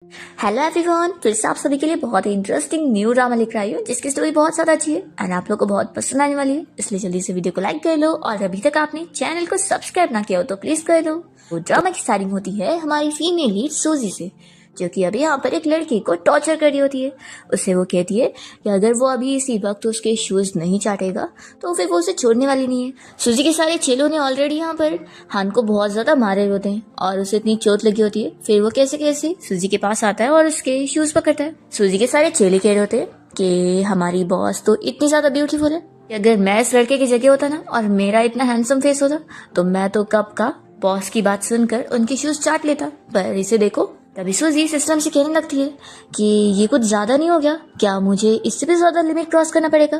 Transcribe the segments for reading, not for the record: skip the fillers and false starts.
Hello everyone, फिर से आप सभी के लिए बहुत ही इंटरेस्टिंग न्यू ड्रामा लेकर आई हूँ जिसकी स्टोरी बहुत ज्यादा अच्छी है एंड आप लोग को बहुत पसंद आने वाली है। इसलिए जल्दी से वीडियो को लाइक कर लो और अभी तक आपने चैनल को सब्सक्राइब ना किया हो तो प्लीज कर दो। वो ड्रामा की स्टार्टिंग होती है हमारी फीमेल लीड सूजी से, जो कि अभी यहाँ पर एक लड़की को टॉर्चर कर रही होती है। उससे वो कहती है कि अगर वो अभी इसी वक्त उसके शूज नहीं चाटेगा तो फिर वो उसे छोड़ने वाली नहीं है। सूजी के सारे चेलों ने ऑलरेडी यहाँ पर हान को बहुत ज्यादा मारे होते हैं और उसे इतनी चोट लगी होती है। फिर वो कैसे कैसे सूजी के पास आता है और उसके शूज पकड़ता है। सूजी के सारे चेले कह रहे होते हैं कि हमारी बॉस तो इतनी ज्यादा ब्यूटीफुल है कि अगर मैं इस लड़के की जगह होता ना और मेरा इतना हैंडसम फेस होता तो मैं तो कब का बॉस की बात सुनकर उनके शूज चाट लेता। पर इसे देखो। तभी सूजी सिस्टम से कहने लगती है कि ये कुछ ज्यादा नहीं हो गया क्या, मुझे इससे भी ज्यादा लिमिट क्रॉस करना पड़ेगा।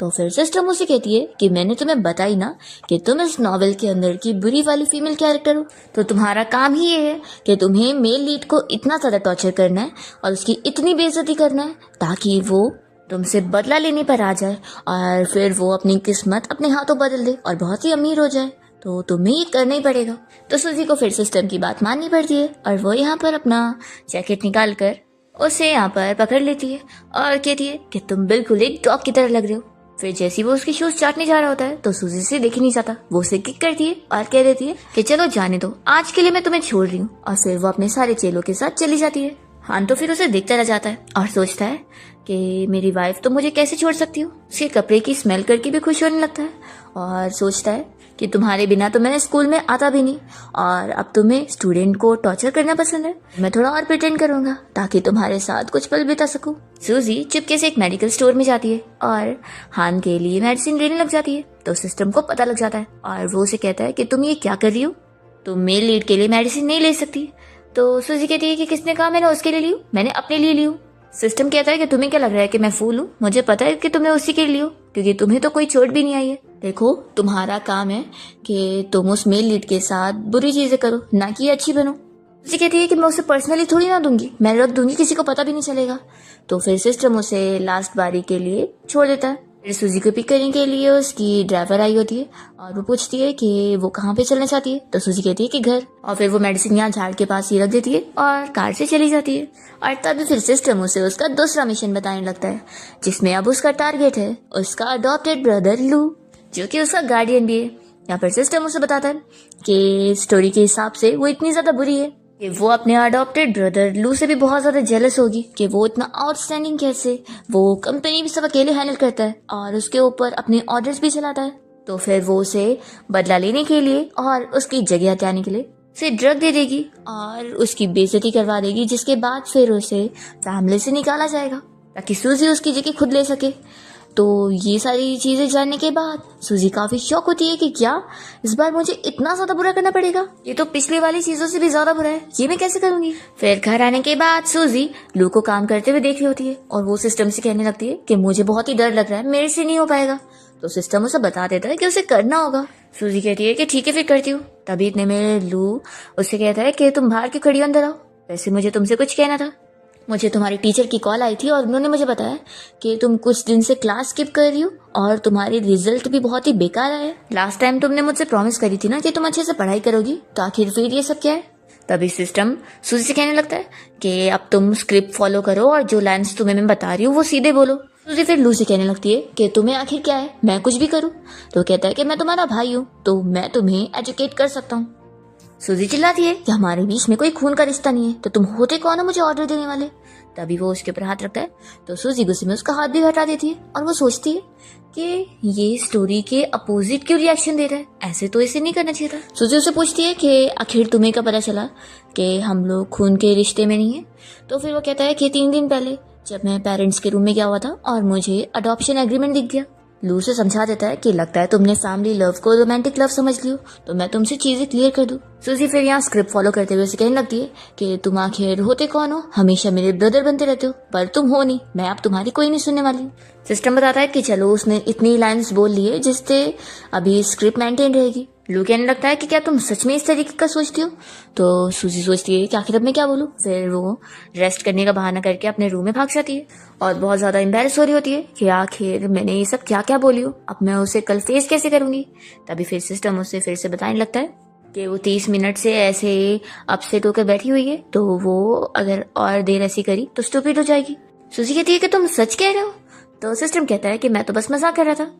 तो फिर सिस्टम उसे कहती है कि मैंने तुम्हें बताई ना कि तुम इस नॉवेल के अंदर की बुरी वाली फीमेल कैरेक्टर हो, तो तुम्हारा काम ही ये है कि तुम्हें मेल लीड को इतना ज्यादा टॉर्चर करना है और उसकी इतनी बेइज्जती करना है ताकि वो तुमसे बदला लेने पर आ जाए और फिर वो अपनी किस्मत अपने हाथों बदल दे और बहुत ही अमीर हो जाए। तो तुम्हें ये करना ही पड़ेगा। तो सूजी को फिर सिस्टम की बात माननी पड़ती है और वो यहाँ पर अपना जैकेट निकाल कर उसे यहाँ पर पकड़ लेती है और कहती है कि तुम बिल्कुल एक डॉग की तरह लग रहे हो। फिर जैसे वो उसके शूज चाटने जा रहा होता है तो सूजी से देख ही नहीं चाहता, वो उसे किक करती है और कह देती है कि चलो जाने दो, आज के लिए मैं तुम्हें छोड़ रही हूँ। और फिर वो अपने सारे चेलों के साथ चली जाती है। हान तो फिर उसे देखता रह जाता है और सोचता है कि मेरी वाइफ तो मुझे कैसे छोड़ सकती हो। उसके कपड़े की स्मेल करके भी खुश होने लगता है और सोचता है कि तुम्हारे बिना तो मैं स्कूल में आता भी नहीं और अब तुम्हें स्टूडेंट को टॉर्चर करना पसंद है। मैं थोड़ा और प्रिटेंड करूंगा ताकि तुम्हारे साथ कुछ पल बिता सकूं। सूजी चुपके से एक मेडिकल स्टोर में जाती है और हान के लिए मेडिसिन लेने लग जाती है। तो सिस्टम को पता लग जाता है और वो उसे कहता है कि तुम ये क्या कर रही हो, तुम मेल लीड के लिए मेडिसिन नहीं ले सकती। तो सूजी कहती है कि किसने कहा मैंने उसके लिए ली हूँ, मैंने अपने लिए ली हूँ। सिस्टम कहता है कि तुम्हें क्या लग रहा है कि मैं फूल हूँ, मुझे पता है कि तुमने उसी के लिए हो क्योंकि तुम्हें तो कोई चोट भी नहीं आई है। देखो तुम्हारा काम है कि तुम उस मेल लीड के साथ बुरी चीजें करो, ना कि अच्छी बनो। उसे कहती है कि मैं उसे पर्सनली थोड़ी ना दूंगी, मैं रख दूंगी, किसी को पता भी नहीं चलेगा। तो फिर सिस्टम उसे लास्ट बारी के लिए छोड़ देता है। फिर सूजी को पिक करने के लिए उसकी ड्राइवर आई होती है और वो पूछती है कि वो कहाँ पे चलना चाहती है। तो सूजी कहती है कि घर, और फिर वो मेडिसिन यहाँ झाड़ के पास ही रख देती है और कार से चली जाती है। और तभी फिर सिस्टम उसे उसका दूसरा मिशन बताने लगता है जिसमें अब उसका टारगेट है उसका अडॉप्टेड ब्रदर लू, जो कि उसका गार्डियन भी है। यहाँ पर सिस्टम उसे बताता है कि स्टोरी के हिसाब से वो इतनी ज्यादा बुरी है कि वो अपने अडॉप्टेड ब्रदर लू से भी बहुत ज्यादा जेलस होगी कि वो इतना आउटस्टैंडिंग कैसे, वो कंपनी भी सब अकेले हैंडल करता है और उसके ऊपर अपने ऑर्डर्स भी चलाता है। तो फिर वो उसे बदला लेने के लिए और उसकी जगह हटाने के लिए उसे ड्रग दे देगी और उसकी बेइज्जती करवा देगी, जिसके बाद फिर उसे फैमिली से निकाला जाएगा ताकि सूजी उसकी जगह खुद ले सके। तो ये सारी चीजें जानने के बाद सूजी काफी शॉक होती है कि क्या इस बार मुझे इतना ज्यादा बुरा करना पड़ेगा, ये तो पिछली वाली चीजों से भी ज्यादा बुरा है, ये मैं कैसे करूंगी। फिर घर आने के बाद सूजी लू को काम करते हुए देख रही होती है और वो सिस्टम से कहने लगती है कि मुझे बहुत ही डर लग रहा है, मेरे से नहीं हो पाएगा। तो सिस्टम उसे बता देता है कि उसे करना होगा। सूजी कहती है कि ठीक है फिर करती हूँ। तभी इतने में लू उससे कहता है कि तुम बाहर क्यों खड़ी हो, अंदर आओ, वैसे मुझे तुमसे कुछ कहना था। मुझे तुम्हारी टीचर की कॉल आई थी और उन्होंने मुझे बताया कि तुम कुछ दिन से क्लास स्किप कर रही हो और तुम्हारी रिजल्ट भी बहुत ही बेकार आए। लास्ट टाइम तुमने मुझसे प्रॉमिस करी थी ना कि तुम अच्छे से पढ़ाई करोगी, तो आखिर फिर ये सब क्या है। तभी सिस्टम सूजी से कहने लगता है कि अब तुम स्क्रिप्ट फॉलो करो और जो लाइन्स तुम्हें मैं बता रही हूँ वो सीधे बोलो। सूजी फिर लू से कहने लगती है कि तुम्हें आखिर क्या है, मैं कुछ भी करूँ। तो कहता है कि मैं तुम्हारा भाई हूँ तो मैं तुम्हें एजुकेट कर सकता हूँ। सूजी चिल्लाती है कि हमारे बीच में कोई खून का रिश्ता नहीं है, तो तुम होते कौन हो मुझे ऑर्डर देने वाले। तभी वो उसके ऊपर हाथ रखता है तो सूजी गुस्से में उसका हाथ भी हटा देती है और वो सोचती है कि ये स्टोरी के अपोजिट क्यों रिएक्शन दे रहा है, ऐसे तो इसे नहीं करना चाहिए था। सूजी उसे पूछती है कि आखिर तुम्हें क्या पता चला कि हम लोग खून के रिश्ते में नहीं है। तो फिर वो कहता है कि 3 दिन पहले जब मैं पेरेंट्स के रूम में गया हुआ था और मुझे अडॉप्शन एग्रीमेंट दिख गया। लू से समझा देता है कि लगता है तुमने फैमिली लव को रोमांटिक लव समझ लियो, तो मैं तुमसे चीजें क्लियर कर दूं। सूजी फिर यहाँ स्क्रिप्ट फॉलो करते हुए उसे कहने लगती है कि तुम आखिर होते कौन हो, हमेशा मेरे ब्रदर बनते रहते हो, पर तुम हो नहीं, मैं अब तुम्हारी कोई नहीं सुनने वाली हूँ। सिस्टम बताता है कि चलो उसने इतनी लाइन्स बोल ली है जिससे अभी स्क्रिप्ट मेंटेन रहेगी। लू कहने लगता है कि क्या तुम सच में इस तरीके का सोचती हो। तो सूजी सोचती है कि आखिर अब मैं क्या बोलूं। फिर वो रेस्ट करने का बहाना करके अपने रूम में भाग जाती है और बहुत ज्यादा एम्बेरस हो रही होती है कि आखिर मैंने ये सब क्या क्या बोली हो, अब मैं उसे कल फेस कैसे करूंगी। तभी फिर सिस्टम उसे फिर से बताने लगता है कि वो 30 मिनट से ऐसे अपसेट होकर बैठी हुई है, तो वो अगर और देर ऐसी करी तो स्टूपिड हो जाएगी। सूजी कहती है कि तुम सच कह रहे हो? तो सिस्टम कहता है कि मैं तो बस मजाक कर रहा था।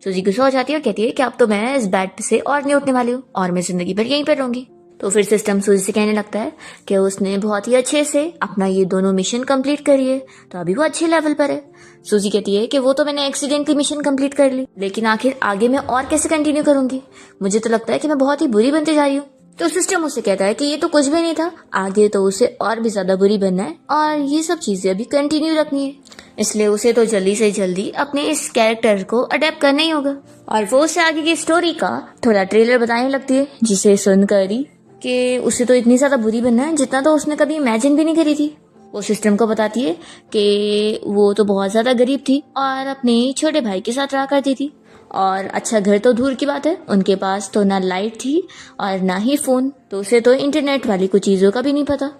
सूजी गुस्सा हो जाती है और कहती है कि अब तो मैं इस बेड से और नहीं उठने वाली हूँ और मैं जिंदगी भर यहीं पर रहूंगी। तो फिर सिस्टम सूजी से कहने लगता है कि उसने बहुत ही अच्छे से अपना ये दोनों मिशन कंप्लीट करी है, तो अभी वो अच्छे लेवल पर है। सूजी कहती है कि वो तो मैंने एक्सीडेंटली मिशन कंप्लीट कर ली, लेकिन आखिर आगे मैं और कैसे कंटिन्यू करूंगी? मुझे तो लगता है कि मैं बहुत ही बुरी बनती जा रही हूँ। तो सिस्टम उससे कहता है कि ये तो कुछ भी नहीं था, आगे तो उसे और भी ज्यादा बुरी बनना है और ये सब चीजें अभी कंटिन्यू रखनी है, इसलिए उसे तो जल्दी से जल्दी अपने इस कैरेक्टर को अडेप्ट करना ही होगा। और वो उसे आगे की स्टोरी का थोड़ा ट्रेलर बताने लगती है, जिसे सुनकर ही कि उसे तो इतनी ज्यादा बुरी बनना है जितना तो उसने कभी इमेजिन भी नहीं करी थी। वो सिस्टम को बताती है कि वो तो बहुत ज्यादा गरीब थी और अपने छोटे भाई के साथ रहा करती थी, और अच्छा घर तो दूर की बात है, उनके पास तो ना लाइट थी और ना ही फोन, तो उसे तो इंटरनेट वाली कुछ चीजों का भी नहीं पता।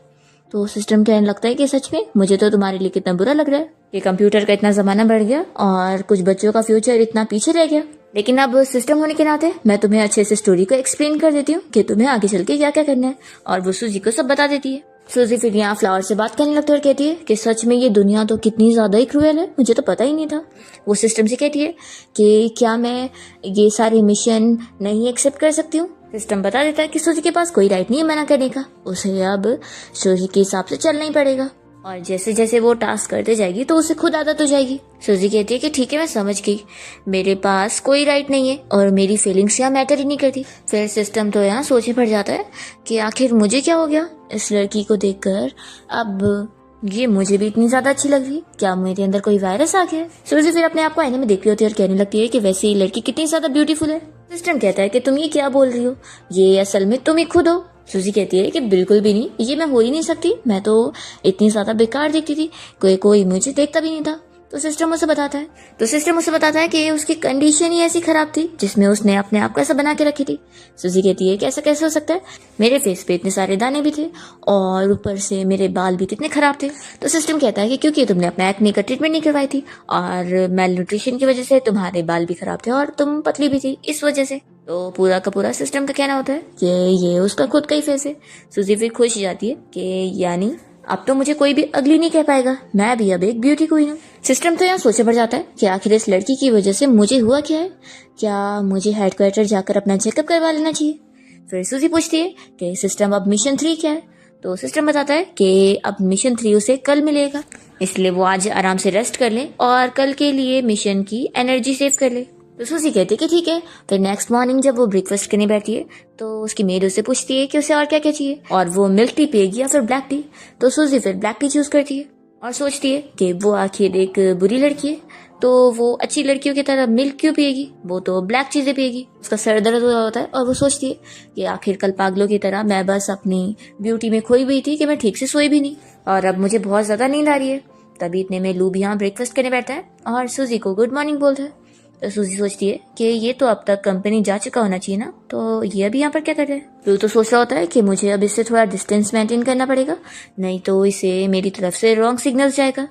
तो सिस्टम कहने लगता है कि सच में मुझे तो तुम्हारे लिए कितना बुरा लग रहा है कि कंप्यूटर का इतना जमाना बढ़ गया और कुछ बच्चों का फ्यूचर इतना पीछे रह गया। लेकिन अब सिस्टम होने के नाते मैं तुम्हें अच्छे से स्टोरी को एक्सप्लेन कर देती हूँ कि तुम्हें आगे चल के क्या क्या करना है, और वो सूजी को सब बता देती है। सूजी फिर यहाँ फ्लावर से बात करने लगती है और कहती है कि सच में ये दुनिया तो कितनी ज्यादा ही क्रूएल है, मुझे तो पता ही नहीं था। वो सिस्टम से कहती है कि क्या मैं ये सारे मिशन नहीं एक्सेप्ट कर सकती हूँ? सिस्टम बता देता है कि सूजी के पास कोई राइट नहीं है मना करने का, उसे अब सूजी के हिसाब से चलना ही पड़ेगा, और जैसे जैसे वो टास्क करते जाएगी तो उसे खुद आदत हो जाएगी। सूजी कहती है कि ठीक है मैं समझ गई, मेरे पास कोई राइट नहीं है और मेरी फीलिंग्स यहाँ मैटर ही नहीं करती। फिर सिस्टम तो यहाँ सोचे पड़ जाता है कि आखिर मुझे क्या हो गया इस लड़की को देखकर, अब ये मुझे भी इतनी ज्यादा अच्छी लग रही, क्या मेरे अंदर कोई वायरस आ गया? सूजी फिर अपने आप को आईने में देखती होती है और कहने लगती है कि वैसे ये लड़की कितनी ज्यादा ब्यूटीफुल है। सिस्टम कहता है कि तुम ये क्या बोल रही हो, ये असल में तुम ही खुद हो। सूजी कहती है कि बिल्कुल भी नहीं, ये मैं हो ही नहीं सकती, मैं तो इतनी ज्यादा बेकार दिखती थी, कोई मुझे देखता भी नहीं था। तो सिस्टम उसे बताता है कि उसकी कंडीशन ही ऐसी खराब थी जिसमें उसने अपने आप को ऐसा बना के रखी थी। सूजी कहती है कि ऐसा कैसे हो सकता है, मेरे फेस पे इतने सारे दाने भी थे और ऊपर से मेरे बाल भी कितने खराब थे। तो सिस्टम कहता है कि क्योंकि तुमने अपना एक्ने का ट्रीटमेंट नहीं करवाई थी और मेल न्यूट्रिशन की वजह से तुम्हारे बाल भी खराब थे और तुम पतली भी थी इस वजह से। तो पूरा का पूरा सिस्टम का कहना होता है कि ये उसका खुद का ही फेस है। सूजी फिर खुश जाती है कि यानी अब तो मुझे कोई भी अगली नहीं कह पाएगा, मैं भी अब एक ब्यूटी क्वीन हूँ। सिस्टम तो यहाँ सोचे पड़ जाता है कि आखिर इस लड़की की वजह से मुझे हुआ क्या है, क्या मुझे हेडक्वार्टर जाकर अपना चेकअप करवा लेना चाहिए? फिर सूजी पूछती है कि सिस्टम अब मिशन 3 क्या है? तो सिस्टम बताता है कि अब मिशन 3 उसे कल मिलेगा, इसलिए वो आज आराम से रेस्ट कर ले और कल के लिए मिशन की एनर्जी सेव कर ले। तो सूजी कहती है कि ठीक है। फिर नेक्स्ट मॉर्निंग जब वो ब्रेकफास्ट करने बैठती है तो उसकी मेड उससे पूछती है कि उसे और क्या क्या चाहिए और वो मिल्क टी पिएगी या फिर ब्लैक टी। तो सूजी फिर ब्लैक टी चूज करती है और सोचती है कि वो आखिर एक बुरी लड़की है तो वो अच्छी लड़कियों की तरह मिल्क क्यों पिएगी, वो तो ब्लैक चीजें पिएगी। उसका सर दर्द हो रहा होता है और वो सोचती है कि आखिर कल पागलों की तरह मैं बस अपनी ब्यूटी में खोई हुई थी कि मैं ठीक से सोई भी नहीं और अब मुझे बहुत ज्यादा नींद आ रही है। तभी इतने में लू भी यहाँ ब्रेकफास्ट करने बैठता है और सूजी को गुड मॉर्निंग बोलता है। तो सूजी सोचती है कि ये तो अब तक कंपनी जा चुका होना चाहिए ना, तो ये अभी यहाँ पर क्या कर रहा है? लू तो सोच रहा होता है कि मुझे अब इससे थोड़ा डिस्टेंस मेंटेन करना पड़ेगा, नहीं तो इसे मेरी तरफ से रॉन्ग सिग्नल जाएगा।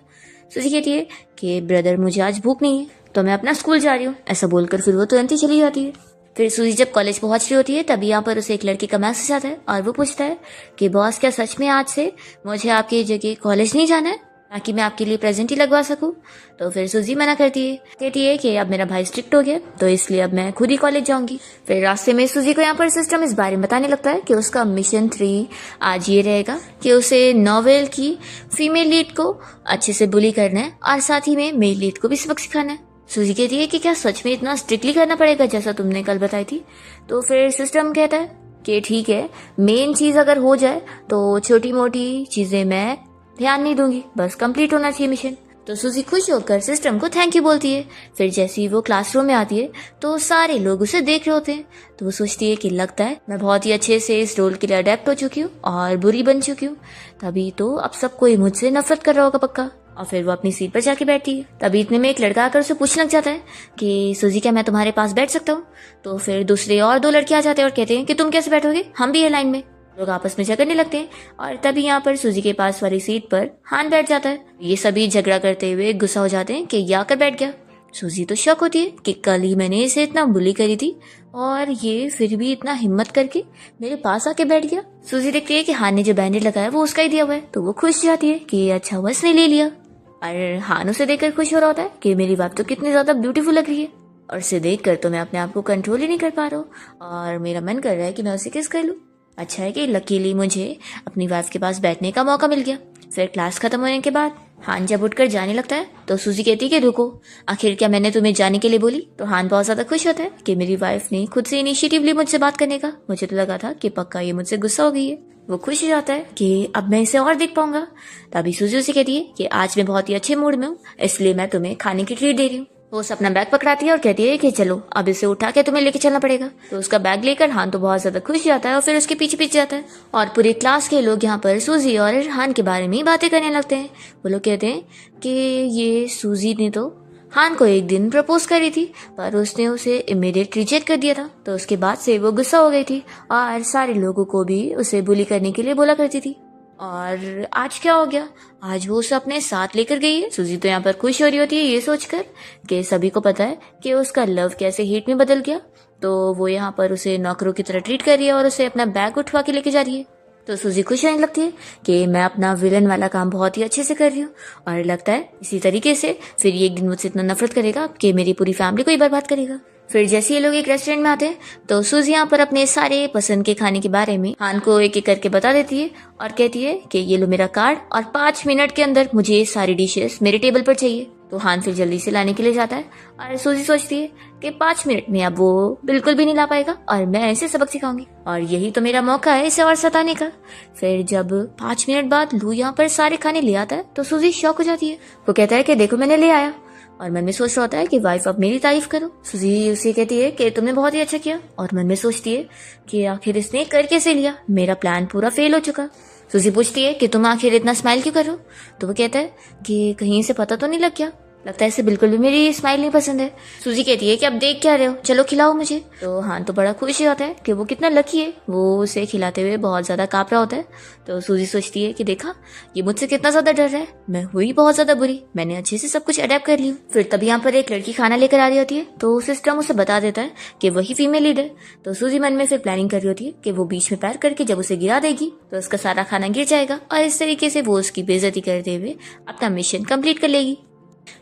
सूजी कहती है कि ब्रदर मुझे आज भूख नहीं है तो मैं अपना स्कूल जा रही हूँ, ऐसा बोलकर फिर वो तुरंत ही चली जाती है। फिर सूजी जब कॉलेज पहुंच रही होती है तभी यहाँ पर उसे एक लड़की का मैसेज आता है और वो पूछता है कि बॉस क्या सच में आज से मुझे आपकी जगह कॉलेज नहीं जाना है ताकि मैं आपके लिए प्रेजेंट ही लगवा सकूं? तो फिर सूजी मना करती है, कहती है कि अब मेरा भाई स्ट्रिक्ट हो गया तो इसलिए अब मैं खुद ही कॉलेज जाऊंगी। फिर रास्ते में सूजी को यहाँ पर सिस्टम इस बारे में बताने लगता है कि उसका मिशन 3 आज ये रहेगा कि उसे नॉवेल की फीमेल लीड को अच्छे से बुली करना है और साथ ही में मेल लीड को भी सबक सिखाना है। सूजी कहती है कि क्या सच में इतना स्ट्रिक्टली करना पड़ेगा जैसा तुमने कल बताई थी? तो फिर सिस्टम कहता है कि ठीक है, मेन चीज अगर हो जाए तो छोटी मोटी चीजें मैं ध्यान नहीं दूंगी, बस कंप्लीट होना चाहिए मिशन। तो सूजी खुश होकर सिस्टम को थैंक यू बोलती है। फिर जैसे ही वो क्लासरूम में आती है तो सारे लोग उसे देख रहे होते हैं, तो वो सोचती है कि लगता है मैं बहुत ही अच्छे से इस रोल के लिए अडेप्ट हो चुकी हूँ और बुरी बन चुकी हूँ, तभी तो अब सब कोई मुझसे नफरत कर रहा होगा पक्का। और फिर वो अपनी सीट पर जाके बैठती है। तभी इतने में एक लड़का आकर उसे पूछने लग जाता है कि सूजी क्या मैं तुम्हारे पास बैठ सकता हूँ? तो फिर दूसरे और 2 लड़के आ जाते हैं और कहते हैं कि तुम कैसे बैठोगे, हम भी है लाइन में। लोग आपस में झगड़ने लगते हैं और तभी यहाँ पर सूजी के पास वाली सीट पर हान बैठ जाता है। ये सभी झगड़ा करते हुए गुस्सा हो जाते हैं कि ये आकर बैठ गया। सूजी तो शॉक होती है कि कल ही मैंने इसे इतना बुली करी थी और ये फिर भी इतना हिम्मत करके मेरे पास आके बैठ गया। सूजी देखती है कि हान ने जो बैंडेज लगाया वो उसका ही दिया हुआ है, तो वो खुश जाती है कि अच्छा हुआ इसने ले लिया। और हान उसे देखकर खुश हो रहा होता है कि मेरी वाइफ तो कितनी ज्यादा ब्यूटीफुल लग रही है, और उसे देखकर तो मैं अपने आप को कंट्रोल ही नहीं कर पा रहा हूँ और मेरा मन कर रहा है कि मैं उसे किस कर लूँ। अच्छा है कि लकीली मुझे अपनी वाइफ के पास बैठने का मौका मिल गया। फिर क्लास खत्म होने के बाद हान जब उठकर जाने लगता है तो सूजी कहती है कि रुको, आखिर क्या मैंने तुम्हें जाने के लिए बोली। तो हान बहुत ज्यादा खुश होता है कि मेरी वाइफ ने खुद से इनिशिएटिव ली मुझसे बात करने का। मुझे तो लगा था कि पक्का ये मुझसे गुस्सा हो गई है। वो खुश हो जाता है कि अब मैं इसे और देख पाऊंगा। तभी सूजी उसे कहती है कि आज मैं बहुत ही अच्छे मूड में हूँ, इसलिए मैं तुम्हें खाने की ट्रीट दे रही हूँ। वो उसे अपना बैग पकड़ाती है और कहती है कि चलो अब इसे उठा के तुम्हें लेके चलना पड़ेगा। तो उसका बैग लेकर हान तो बहुत ज्यादा खुश जाता है और फिर उसके पीछे पीछे जाता है। और पूरी क्लास के लोग यहाँ पर सूजी और हान के बारे में ही बातें करने लगते हैं। वो लोग कहते हैं कि ये सूजी ने तो हान को एक दिन प्रपोज करी थी, पर उसने उसे इमीडिएट रिजेक्ट कर दिया था। तो उसके बाद से वो गुस्सा हो गई थी और सारे लोगों को भी उसे बुली करने के लिए बोला करती थी। और आज क्या हो गया, आज वो उसे अपने साथ लेकर गई है। सूजी तो यहाँ पर खुश हो रही होती है ये सोचकर कि सभी को पता है कि उसका लव कैसे हीट में बदल गया। तो वो यहाँ पर उसे नौकरों की तरह ट्रीट कर रही है और उसे अपना बैग उठवा के लेके जा रही है। तो सूजी खुश होने लगती है कि मैं अपना विलन वाला काम बहुत ही अच्छे से कर रही हूँ, और लगता है इसी तरीके से फिर ये एक दिन मुझसे इतना नफरत करेगा कि मेरी पूरी फैमिली को ही बर्बाद करेगा। फिर जैसे ये लोग एक रेस्टोरेंट में आते हैं तो सूजी यहाँ पर अपने सारे पसंद के खाने के बारे में हान को एक एक करके बता देती है और कहती है कि ये लो मेरा कार्ड और 5 मिनट के अंदर मुझे ये सारी डिशेस मेरे टेबल पर चाहिए। तो हान फिर जल्दी से लाने के लिए जाता है और सूजी सोचती है कि 5 मिनट में अब वो बिल्कुल भी नहीं ला पाएगा और मैं ऐसे सबक सिखाऊंगी और यही तो मेरा मौका है इसे और सताने का। फिर जब 5 मिनट बाद लू यहाँ पर सारे खाने ले आता है तो सूजी शॉक हो जाती है। वो कहता है कि देखो मैंने ले आया, और मन में सोच रहा होता है कि वाइफ अब मेरी तारीफ करो। सूजी उसे कहती है कि तुमने बहुत ही अच्छा किया, और मन में सोचती है कि आखिर इसने कर कैसे लिया, मेरा प्लान पूरा फेल हो चुका। सूजी पूछती है कि तुम आखिर इतना स्माइल क्यों कर रहे हो। तो वो कहता है कि कहीं से पता तो नहीं लग गया, लगता है इसे बिल्कुल भी मेरी स्माइल नहीं पसंद है। सूजी कहती है कि अब देख क्या रहे हो, चलो खिलाओ मुझे। तो हान तो बड़ा खुश होता है कि वो कितना लकी है, वो उसे खिलाते हुए बहुत ज्यादा कांप रहा होता है। तो सूजी सोचती है कि देखा ये मुझसे कितना ज्यादा डर रहा है, मैं हुई बहुत ज्यादा बुरी, मैंने अच्छे से सब कुछ अडेप्ट कर ली। फिर तब यहाँ पर एक लड़की खाना लेकर आ रही होती है तो सिस्टम उसे बता देता है कि वही फीमेल लीड है। तो सूजी मन में फिर प्लानिंग कर रही होती है कि वो बीच में पैर करके जब उसे गिरा देगी तो उसका सारा खाना गिर जाएगा और इस तरीके से वो उसकी बेइज्जती करते हुए अपना मिशन कंप्लीट कर लेगी।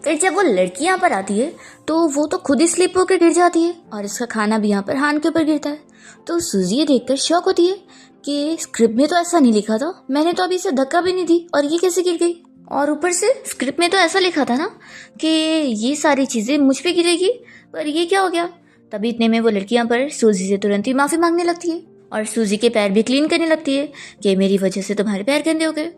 फिर जब वो लड़की यहाँ पर आती है तो वो तो खुद ही स्लिप होकर गिर जाती है और इसका खाना भी यहाँ पर हान के ऊपर गिरता है। तो सूजी ये देखकर शॉक होती है कि स्क्रिप्ट में तो ऐसा नहीं लिखा था, मैंने तो अभी इसे धक्का भी नहीं दी और ये कैसे गिर गई, और ऊपर से स्क्रिप्ट में तो ऐसा लिखा था ना कि ये सारी चीजें मुझ पे गिरेगी, पर ये क्या हो गया। तभी इतने में वो लड़की यहाँ पर सूजी से तुरंत ही माफी मांगने लगती है और सूजी के पैर भी क्लीन करने लगती है कि मेरी वजह से तुम्हारे पैर गंदे हो गए।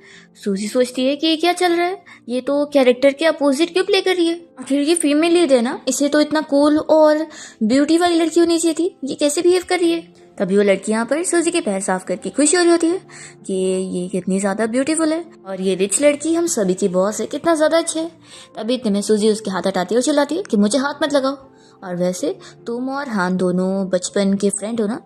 सूजी सोचती है कि ये क्या चल रहा है, ये तो कैरेक्टर के अपोजिट क्यों प्ले कर रही है, आखिर ये फीमेल लीड है ना, इसे तो इतना कूल और ब्यूटी वाली लड़की होनी चाहिए थी, ये कैसे बिहेव कर रही है। तभी वो लड़की यहाँ पर सूजी के पैर साफ करके खुश हो रही होती है कि ये कितनी ज्यादा ब्यूटीफुल है और ये रिच लड़की हम सभी की बॉस है, कितना ज्यादा अच्छा है। तभी इतने में सूजी उसके हाथ हटाती है और चिल्लाती है कि मुझे हाथ मत लगाओ, और वैसे तुम और हान दोनों बचपन के फ्रेंड हो ना।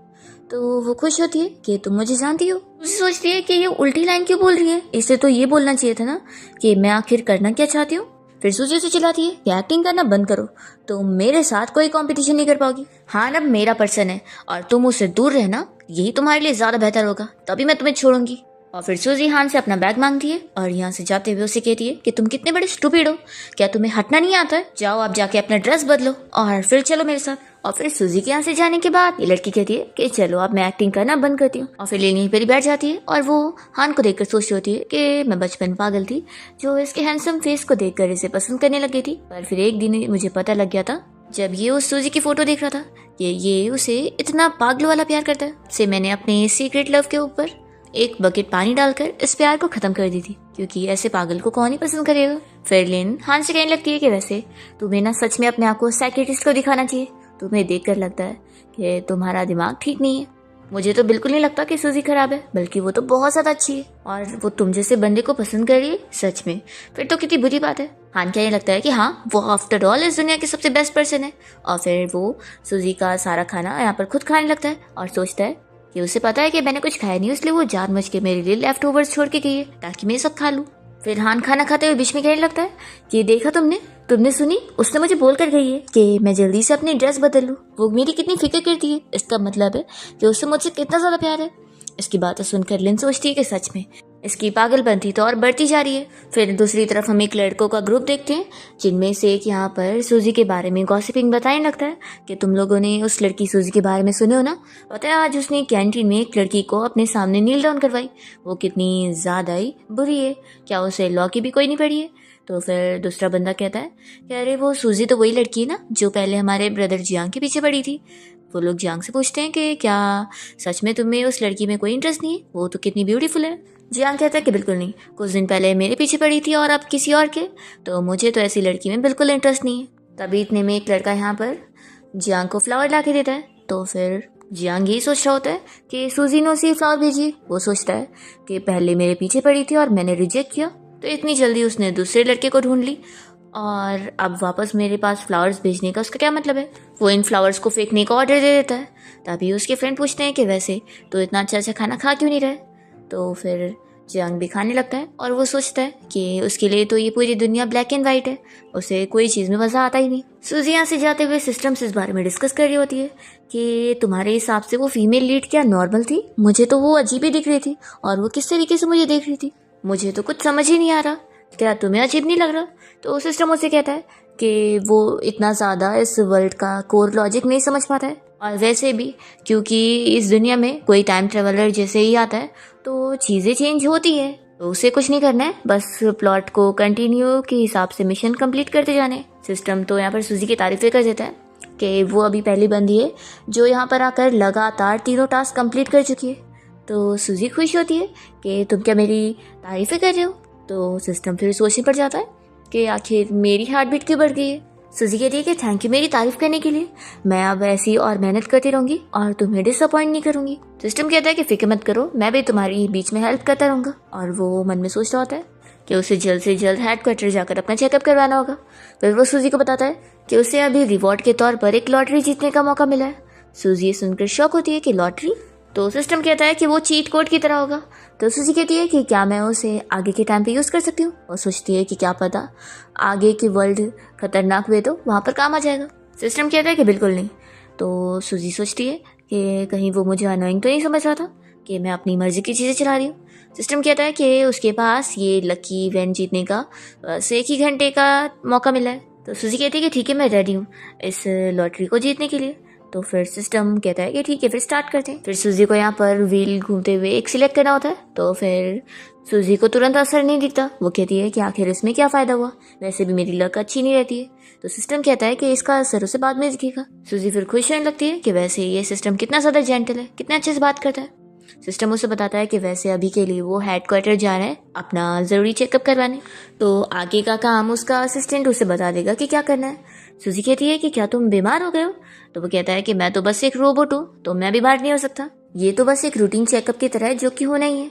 तो वो खुश होती है कि तुम मुझे जानती हो। उसे सोचती है कि ये उल्टी लाइन क्यों बोल रही है, इसे तो ये बोलना चाहिए था ना कि मैं आखिर करना क्या चाहती हूँ। फिर सूजी से चिल्लाती है कि एक्टिंग करना बंद करो, तुम मेरे साथ कोई कंपटीशन नहीं कर पाओगी। हाँ अब मेरा पर्सन है और तुम उससे दूर रहना, यही तुम्हारे लिए ज्यादा बेहतर होगा, तभी मैं तुम्हें छोड़ूंगी। और फिर सूजी हान से अपना बैग मांगती है और यहाँ से जाते हुए उसे कहती है कि तुम कितने बड़े स्टूपिड हो, क्या तुम्हें हटना नहीं आता है, जाओ आप जाके अपना ड्रेस बदलो और फिर चलो मेरे साथ। और फिर सूजी के यहाँ से जाने के बाद ये लड़की कहती है कि चलो अब मैं एक्टिंग करना बंद करती हूँ, और फिर लेनी पर बैठ जाती है और वो हान को देखकर सोच होती है कि मैं बचपन पागल थी जो इसके हैंडसम फेस को देखकर इसे पसंद करने लगी थी। पर फिर एक दिन मुझे पता लग गया था जब ये उस सूजी की फोटो देख रहा था कि ये उसे इतना पागल वाला प्यार करता है। से मैंने अपने सीक्रेट लव के ऊपर एक बकेट पानी डालकर इस प्यार को खत्म कर दी थी, क्योंकि ऐसे पागल को कौन ही पसंद करेगा। फिर लिन हान से कहने लगती है कि वैसे तुम्हें ना सच में अपने आप को साइकियाट्रिस्ट को दिखाना चाहिए, तुम्हें देखकर लगता है कि तुम्हारा दिमाग ठीक नहीं है। मुझे तो बिल्कुल नहीं लगता कि सूजी खराब है, बल्कि वो तो बहुत ज्यादा अच्छी है और वो तुम जैसे बंदे को पसंद कर रही है, सच में फिर तो कितनी बुरी बात है। हान क्या ये लगता है कि हाँ वो आफ्टर ऑल इस दुनिया की सबसे बेस्ट पर्सन है, और फिर वो सूजी का सारा खाना यहाँ पर खुद खाने लगता है और सोचता है कि उसे पता है कि मैंने कुछ खाया नहीं, इसलिए वो जानबूझ के मेरे लिए लेफ्ट ओवर्स छोड़ के गई है ताकि मैं सब खा लूं। फिर हान खाना खाते हुए बीच में कहने लगता है कि देखा तुमने सुनी, उसने मुझे बोल कर गई है कि मैं जल्दी से अपनी ड्रेस बदल लूँ। वो मेरी कितनी फिक्र करती है, इसका मतलब है कि उससे मुझसे कितना ज़्यादा प्यार है। इसकी बातें सुनकर लिन सोचती है कि सच में इसकी पागलपंती तो और बढ़ती जा रही है। फिर दूसरी तरफ हम एक लड़कों का ग्रुप देखते हैं, जिनमें से एक यहाँ पर सूजी के बारे में गॉसिपिंग बताने लगता है कि तुम लोगों ने उस लड़की सूजी के बारे में सुने हो ना, पता है आज उसने कैंटीन में एक लड़की को अपने सामने नील डाउन करवाई। वो कितनी ज़्यादा ही बुरी है, क्या उसे लॉ की भी कोई नहीं पड़ी है। तो फिर दूसरा बंदा कहता है कि अरे वो सूजी तो वही लड़की है ना जो पहले हमारे ब्रदर जियांग के पीछे पड़ी थी। वो लोग जियांग से पूछते हैं कि क्या सच में तुम्हें उस लड़की में कोई इंटरेस्ट नहीं है, वो तो कितनी ब्यूटीफुल है। जियांग कहता है कि बिल्कुल नहीं, कुछ दिन पहले मेरे पीछे पड़ी थी और अब किसी और के, तो मुझे तो ऐसी लड़की में बिल्कुल इंटरेस्ट नहीं है। तभी इतने में एक लड़का यहाँ पर जियांग को फ्लावर ला के देता है। तो फिर जियांग यही सोच रहा होता है कि सूजी ने उसे फ्लावर भेजी। वो सोचता है कि पहले मेरे पीछे पड़ी थी और मैंने रिजेक्ट किया, तो इतनी जल्दी उसने दूसरे लड़के को ढूंढ ली और अब वापस मेरे पास फ्लावर्स भेजने का उसका क्या मतलब है। वो इन फ्लावर्स को फेंकने का ऑर्डर दे देता है। तभी उसके फ्रेंड पूछते हैं कि वैसे तो इतना अच्छा खाना खा क्यों नहीं रहे। तो फिर जियांग भी खाने लगता है और वो सोचता है कि उसके लिए तो ये पूरी दुनिया ब्लैक एंड वाइट है, उसे कोई चीज़ में मज़ा आता ही नहीं। सूजी यहाँ से जाते हुए सिस्टम से इस बारे में डिस्कस कर रही होती है कि तुम्हारे हिसाब से वो फीमेल लीड क्या नॉर्मल थी? मुझे तो वो अजीब ही दिख रही थी और वो किस तरीके से मुझे देख रही थी, मुझे तो कुछ समझ ही नहीं आ रहा। क्या तुम्हें अजीब नहीं लग रहा? तो सिस्टम उसे कहता है कि वो इतना ज़्यादा इस वर्ल्ड का कोर लॉजिक नहीं समझ पाता है, और वैसे भी क्योंकि इस दुनिया में कोई टाइम ट्रेवलर जैसे ही आता है तो चीज़ें चेंज होती है, तो उसे कुछ नहीं करना है, बस प्लॉट को कंटिन्यू के हिसाब से मिशन कंप्लीट करते जाने। सिस्टम तो यहाँ पर सूजी की तारीफें कर देता है कि वो अभी पहली बंदी है जो यहाँ पर आकर लगातार 3 टास्क कंप्लीट कर चुकी है। तो सूजी खुश होती है कि तुम क्या मेरी तारीफें कर रहे हो। तो सिस्टम फिर सोचने पड़ जाता है कि आखिर मेरी हार्ट बीट क्यों बढ़ गई है। सूजी कहती है कि थैंक यू मेरी तारीफ करने के लिए, मैं अब ऐसी और मेहनत करती रहूंगी और तुम्हें डिसअपॉइंट नहीं करूंगी। सिस्टम कहता है कि फिक्र मत करो, मैं भी तुम्हारी बीच में हेल्प करता रहूंगा। और वो मन में सोच रहा होता है कि उसे जल्द से जल्द हेडक्वार्टर जाकर अपना चेकअप करवाना होगा। फिर वो सूजी को बताता है कि उसे अभी रिवॉर्ड के तौर पर एक लॉटरी जीतने का मौका मिला है। सूजी ये सुनकर शॉक होती है कि लॉटरी? तो सिस्टम कहता है कि वो चीट कोड की तरह होगा। तो सूजी कहती है कि क्या मैं उसे आगे के टाइम पे यूज़ कर सकती हूँ, और सोचती है कि क्या पता आगे की वर्ल्ड खतरनाक हुए तो वहाँ पर काम आ जाएगा। सिस्टम कहता है कि बिल्कुल नहीं। तो सूजी सोचती है कि कहीं वो मुझे अनोइंग तो नहीं समझ रहा था कि मैं अपनी मर्जी की चीज़ें चला रही हूँ। सिस्टम कहता है कि उसके पास ये लकी इवेंट जीतने का बस 1 ही घंटे का मौका मिला है। तो सूजी कहती है कि ठीक है, मैं रेडी हूँ इस लॉटरी को जीतने के लिए। तो फिर सिस्टम कहता है कि ठीक है, फिर स्टार्ट करते हैं। फिर सूजी को यहाँ पर व्हील घूमते हुए एक सिलेक्ट करना होता है। तो फिर सूजी को तुरंत असर नहीं दिखता। वो कहती है कि आखिर इसमें क्या फ़ायदा हुआ, वैसे भी मेरी लक अच्छी नहीं रहती है। तो सिस्टम कहता है कि इसका असर उसे बाद में दिखेगा। सूजी फिर खुश रहने लगती है कि वैसे ये सिस्टम कितना ज़्यादा जेंटल है, कितने अच्छे से बात करता है। सिस्टम उसे बताता है कि वैसे अभी के लिए वो हेडक्वार्टर जा रहा है अपना ज़रूरी चेकअप करवाने, तो आगे का काम उसका असिस्टेंट उसे बता देगा कि क्या करना है। सूजी कहती है कि क्या तुम बीमार हो गए हो? तो वो कहता है कि मैं तो बस एक रोबोट हूँ, तो मैं बीमार नहीं हो सकता, ये तो बस एक रूटीन चेकअप की तरह है जो कि होना ही है।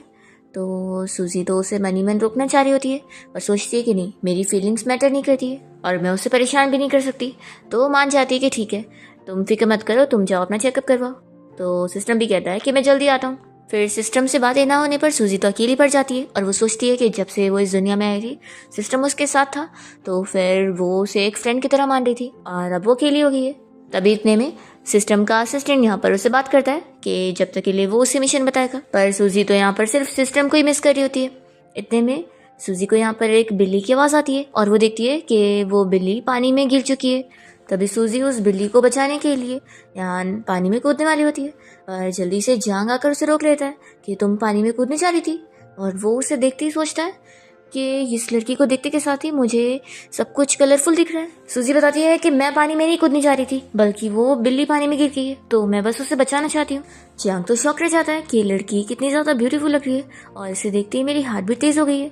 तो सूजी तो उसे मन ही मन रोकना चाह रही होती है और सोचती है कि नहीं, मेरी फीलिंग्स मैटर नहीं करती है और मैं उसे परेशान भी नहीं कर सकती। तो वो मान जाती है कि ठीक है, तुम फिक्र मत करो, तुम जाओ अपना चेकअप करवाओ। तो सिस्टम भी कहता है कि मैं जल्दी आता हूँ। फिर सिस्टम से बातें ना होने पर सूजी तो अकेली पड़ जाती है और वो सोचती है कि जब से वो इस दुनिया में आई थी सिस्टम उसके साथ था, तो फिर वो उसे एक फ्रेंड की तरह मान रही थी और अब वो अकेली हो गई है। तभी इतने में सिस्टम का असिस्टेंट यहाँ पर उसे बात करता है कि जब तक के लिए वो उसे मिशन बताएगा, पर सूजी तो यहाँ पर सिर्फ सिस्टम को ही मिस कर रही होती है। इतने में सूजी को यहाँ पर एक बिल्ली की आवाज़ आती है और वो देखती है कि वो बिल्ली पानी में गिर चुकी है। तभी सूजी उस बिल्ली को बचाने के लिए यहाँ पानी में कूदने वाली होती है, पर जल्दी से जांग आकर उसे रोक लेता है कि तुम पानी में कूदने जा रही थी। और वो उसे देखते ही सोचता है कि इस लड़की को देखते के साथ ही मुझे सब कुछ कलरफुल दिख रहा है। सूजी बताती है कि मैं पानी में नहीं कूदने जा रही थी, बल्कि वो बिल्ली पानी में गिर गई है, तो मैं बस उसे बचाना चाहती हूँ। जांग तो शॉक रह जाता है कि लड़की कितनी ज़्यादा ब्यूटीफुल लग रही है और इसे देखते ही मेरी हार्ट बीट तेज हो गई है।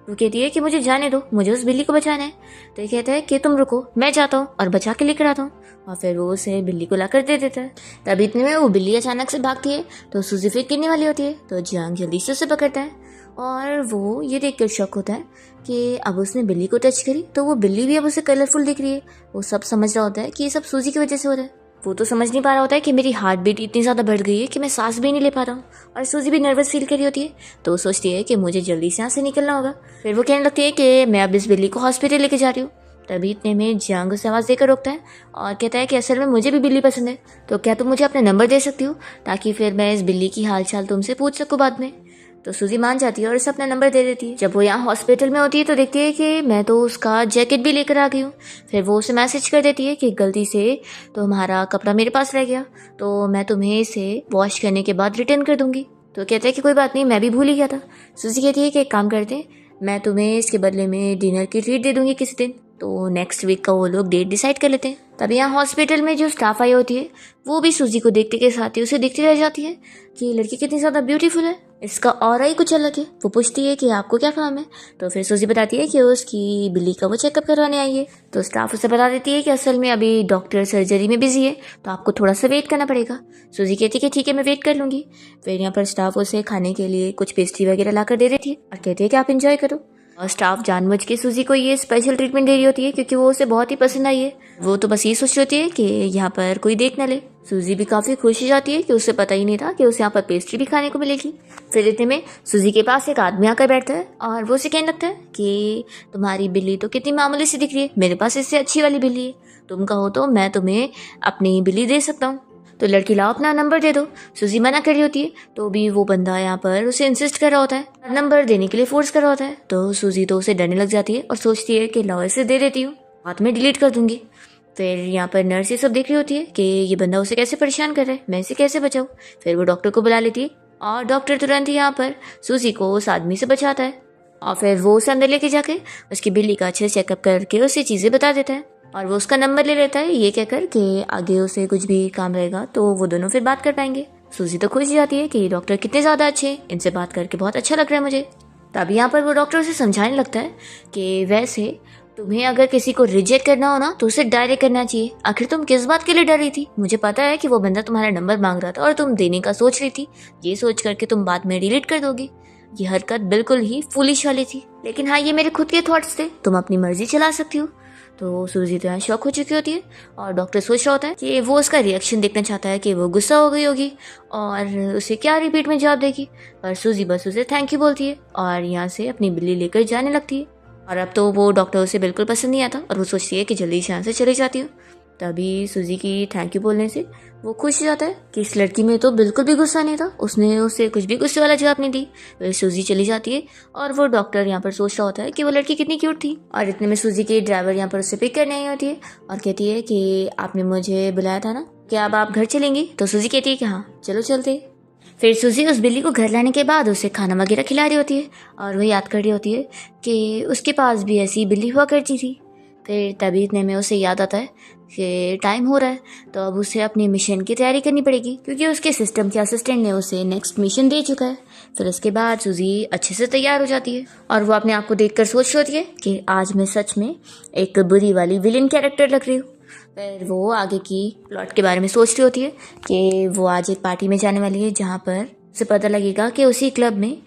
वो कहती है कि मुझे जाने दो, मुझे उस बिल्ली को बचाना है। तो ये कहता है कि तुम रुको, मैं जाता हूँ और बचा के लेकर आता हूँ। और फिर वो उसे बिल्ली को लाकर दे देता है। तभी इतने में वो बिल्ली अचानक से भागती है, तो सूजी फिर गिरने वाली होती है। तो जांग जल्दी से उसे पकड़ता है और वो ये देखकर शॉक होता है कि अब उसने बिल्ली को टच करी तो वो बिल्ली भी अब उसे कलरफुल दिख रही है। वो सब समझ रहा होता है कि ये सब सूजी की वजह से हो रहा है। वो तो समझ नहीं पा रहा होता है कि मेरी हार्ट बीट इतनी ज़्यादा बढ़ गई है कि मैं सांस भी नहीं ले पा रहा हूँ। और सूजी भी नर्वस फील कर रही होती है, तो वो सोचती है कि मुझे जल्दी से यहाँ से निकलना होगा। फिर वो कहने लगती है कि मैं अब इस बिल्ली को हॉस्पिटल लेके जा रही हूँ। तभी इतने में जियांग उसे आवाज़ देकर रोकता है और कहता है कि असल में मुझे भी बिल्ली पसंद है, तो क्या तुम मुझे अपना नंबर दे सकती हो ताकि फिर मैं इस बिल्ली की हाल चाल तुमसे पूछ सकूँ बाद में। तो सूजी मान जाती है और उसे अपना नंबर दे देती है। जब वो यहाँ हॉस्पिटल में होती है तो देखती है कि मैं तो उसका जैकेट भी लेकर आ गई हूँ। फिर वो उसे मैसेज कर देती है कि गलती से तुम्हारा कपड़ा मेरे पास रह गया, तो मैं तुम्हें इसे वॉश करने के बाद रिटर्न कर दूंगी। तो कहते हैं कि कोई बात नहीं, मैं भी भूल ही गया था। सूजी कहती है कि एक काम करते हैं, मैं तुम्हें इसके बदले में डिनर की ट्रीट दे दूंगी किसी दिन। तो नेक्स्ट वीक का वो लोग डेट डिसाइड कर लेते हैं। तभी यहाँ हॉस्पिटल में जो स्टाफ आई होती है वो भी सूजी को देखते के साथ ही उसे देखती रह जाती है कि लड़की कितनी ज़्यादा ब्यूटीफुल है, इसका ऑरा ही कुछ अलग है। वो पूछती है कि आपको क्या काम है, तो फिर सूजी बताती है कि उसकी बिल्ली का वो चेकअप करवाने आई है। तो स्टाफ उसे बता देती है कि असल में अभी डॉक्टर सर्जरी में बिजी है, तो आपको थोड़ा सा वेट करना पड़ेगा। सूजी कहती है कि ठीक है, मैं वेट कर लूँगी। फिर यहाँ पर स्टाफ उसे खाने के लिए कुछ पेस्ट्री वगैरह ला कर दे देती है और कहती है कि आप इंजॉय करो। और स्टाफ जानबूझ के सूजी को ये स्पेशल ट्रीटमेंट दे रही होती है क्योंकि वो उसे बहुत ही पसंद आई है। वो तो बस ये सोच रही होती है कि यहाँ पर कोई देख न ले। सूजी भी काफ़ी खुश हो जाती है कि उसे पता ही नहीं था कि उसे यहाँ पर पेस्ट्री भी खाने को मिलेगी। फिर इतने में सूजी के पास एक आदमी आकर बैठता है और वो उसे कहने लगता है कि तुम्हारी बिल्ली तो कितनी मामूली सी दिख रही है, मेरे पास इससे अच्छी वाली बिल्ली है, तुम कहो तो मैं तुम्हें अपनी बिल्ली दे सकता हूँ, तो लड़की लाओ अपना नंबर दे दो। सूजी मना कर रही होती है, तो भी वो बंदा यहाँ पर उसे इंसिस्ट कर रहा होता है, नंबर देने के लिए फोर्स कर रहा होता है। तो सूजी तो उसे डरने लग जाती है और सोचती है कि लाओ इसे दे देती हूँ, बाद में डिलीट कर दूंगी। फिर यहाँ पर नर्स ये सब देख रही होती है कि ये बंदा उसे कैसे परेशान कर रहा है, मैं इसे कैसे बचाऊँ। फिर वो डॉक्टर को बुला लेती है और डॉक्टर तुरंत ही यहाँ पर सूजी को उस आदमी से बचाता है और फिर वो उसे अंदर लेके जाके उसकी बिल्ली का अच्छे से चेकअप करके उसे चीज़ें बता देता है और वो उसका नंबर ले लेता है, ये कहकर कि आगे उसे कुछ भी काम रहेगा तो वो दोनों फिर बात कर पाएंगे। सूजी तो खुश जाती है कि डॉक्टर कितने ज़्यादा अच्छे हैं, इनसे बात करके बहुत अच्छा लग रहा है मुझे। तभी यहाँ पर वो डॉक्टर उसे समझाने लगता है कि वैसे तुम्हें अगर किसी को रिजेक्ट करना हो ना तो उसे डायरेक्ट करना चाहिए। आखिर तुम किस बात के लिए डर रही थी? मुझे पता है कि वो बंदा तुम्हारा नंबर मांग रहा था और तुम देने का सोच रही थी, ये सोच करके तुम बाद में डिलीट कर दोगी। ये हरकत बिल्कुल ही फुलिश वाली थी, लेकिन हाँ ये मेरे खुद के थॉट्स थे, तुम अपनी मर्जी चला सकती हो। तो सूजी तो यहाँ शॉक हो चुकी होती है और डॉक्टर सोच रहा होता है कि वो उसका रिएक्शन देखना चाहता है कि वो गुस्सा हो गई होगी और उसे क्या रिपीट में जवाब देगी। पर सूजी बस उसे थैंक यू बोलती है और यहाँ से अपनी बिल्ली लेकर जाने लगती है। और अब तो वो डॉक्टर उसे बिल्कुल पसंद नहीं आता और वो सोचती है कि जल्दी से यहाँ से चली जाती हूँ। तभी सूजी की थैंक यू बोलने से वो खुश हो जाता है कि इस लड़की में तो बिल्कुल भी गुस्सा नहीं था, उसने उसे कुछ भी गुस्से वाला जवाब नहीं दी। फिर सूजी चली जाती है और वो डॉक्टर यहाँ पर सोच रहा होता है कि वो लड़की कितनी क्यूट थी। और इतने में सूजी की ड्राइवर यहाँ पर उसे पिक करने आई होती है और कहती है कि आपने मुझे बुलाया था ना, क्या अब आप घर चलेंगी? तो सूजी कहती है कि हाँ चलो चलते। फिर सूजी उस बिल्ली को घर लाने के बाद उसे खाना वगैरह खिला रही होती है और वो याद कर रही होती है कि उसके पास भी ऐसी बिल्ली हुआ करती थी। फिर तभी इतने में उसे याद आता है कि टाइम हो रहा है, तो अब उसे अपनी मिशन की तैयारी करनी पड़ेगी क्योंकि उसके सिस्टम के असिस्टेंट ने उसे नेक्स्ट मिशन दे चुका है। फिर उसके बाद सूजी अच्छे से तैयार हो जाती है और वो अपने आप को देखकर सोच रही होती है कि आज मैं सच में एक बुरी वाली विलेन कैरेक्टर लग रही हूँ। फिर वो आगे की प्लॉट के बारे में सोच रही होती है कि वो आज एक पार्टी में जाने वाली है जहाँ पर उसे पता लगेगा कि उसी क्लब में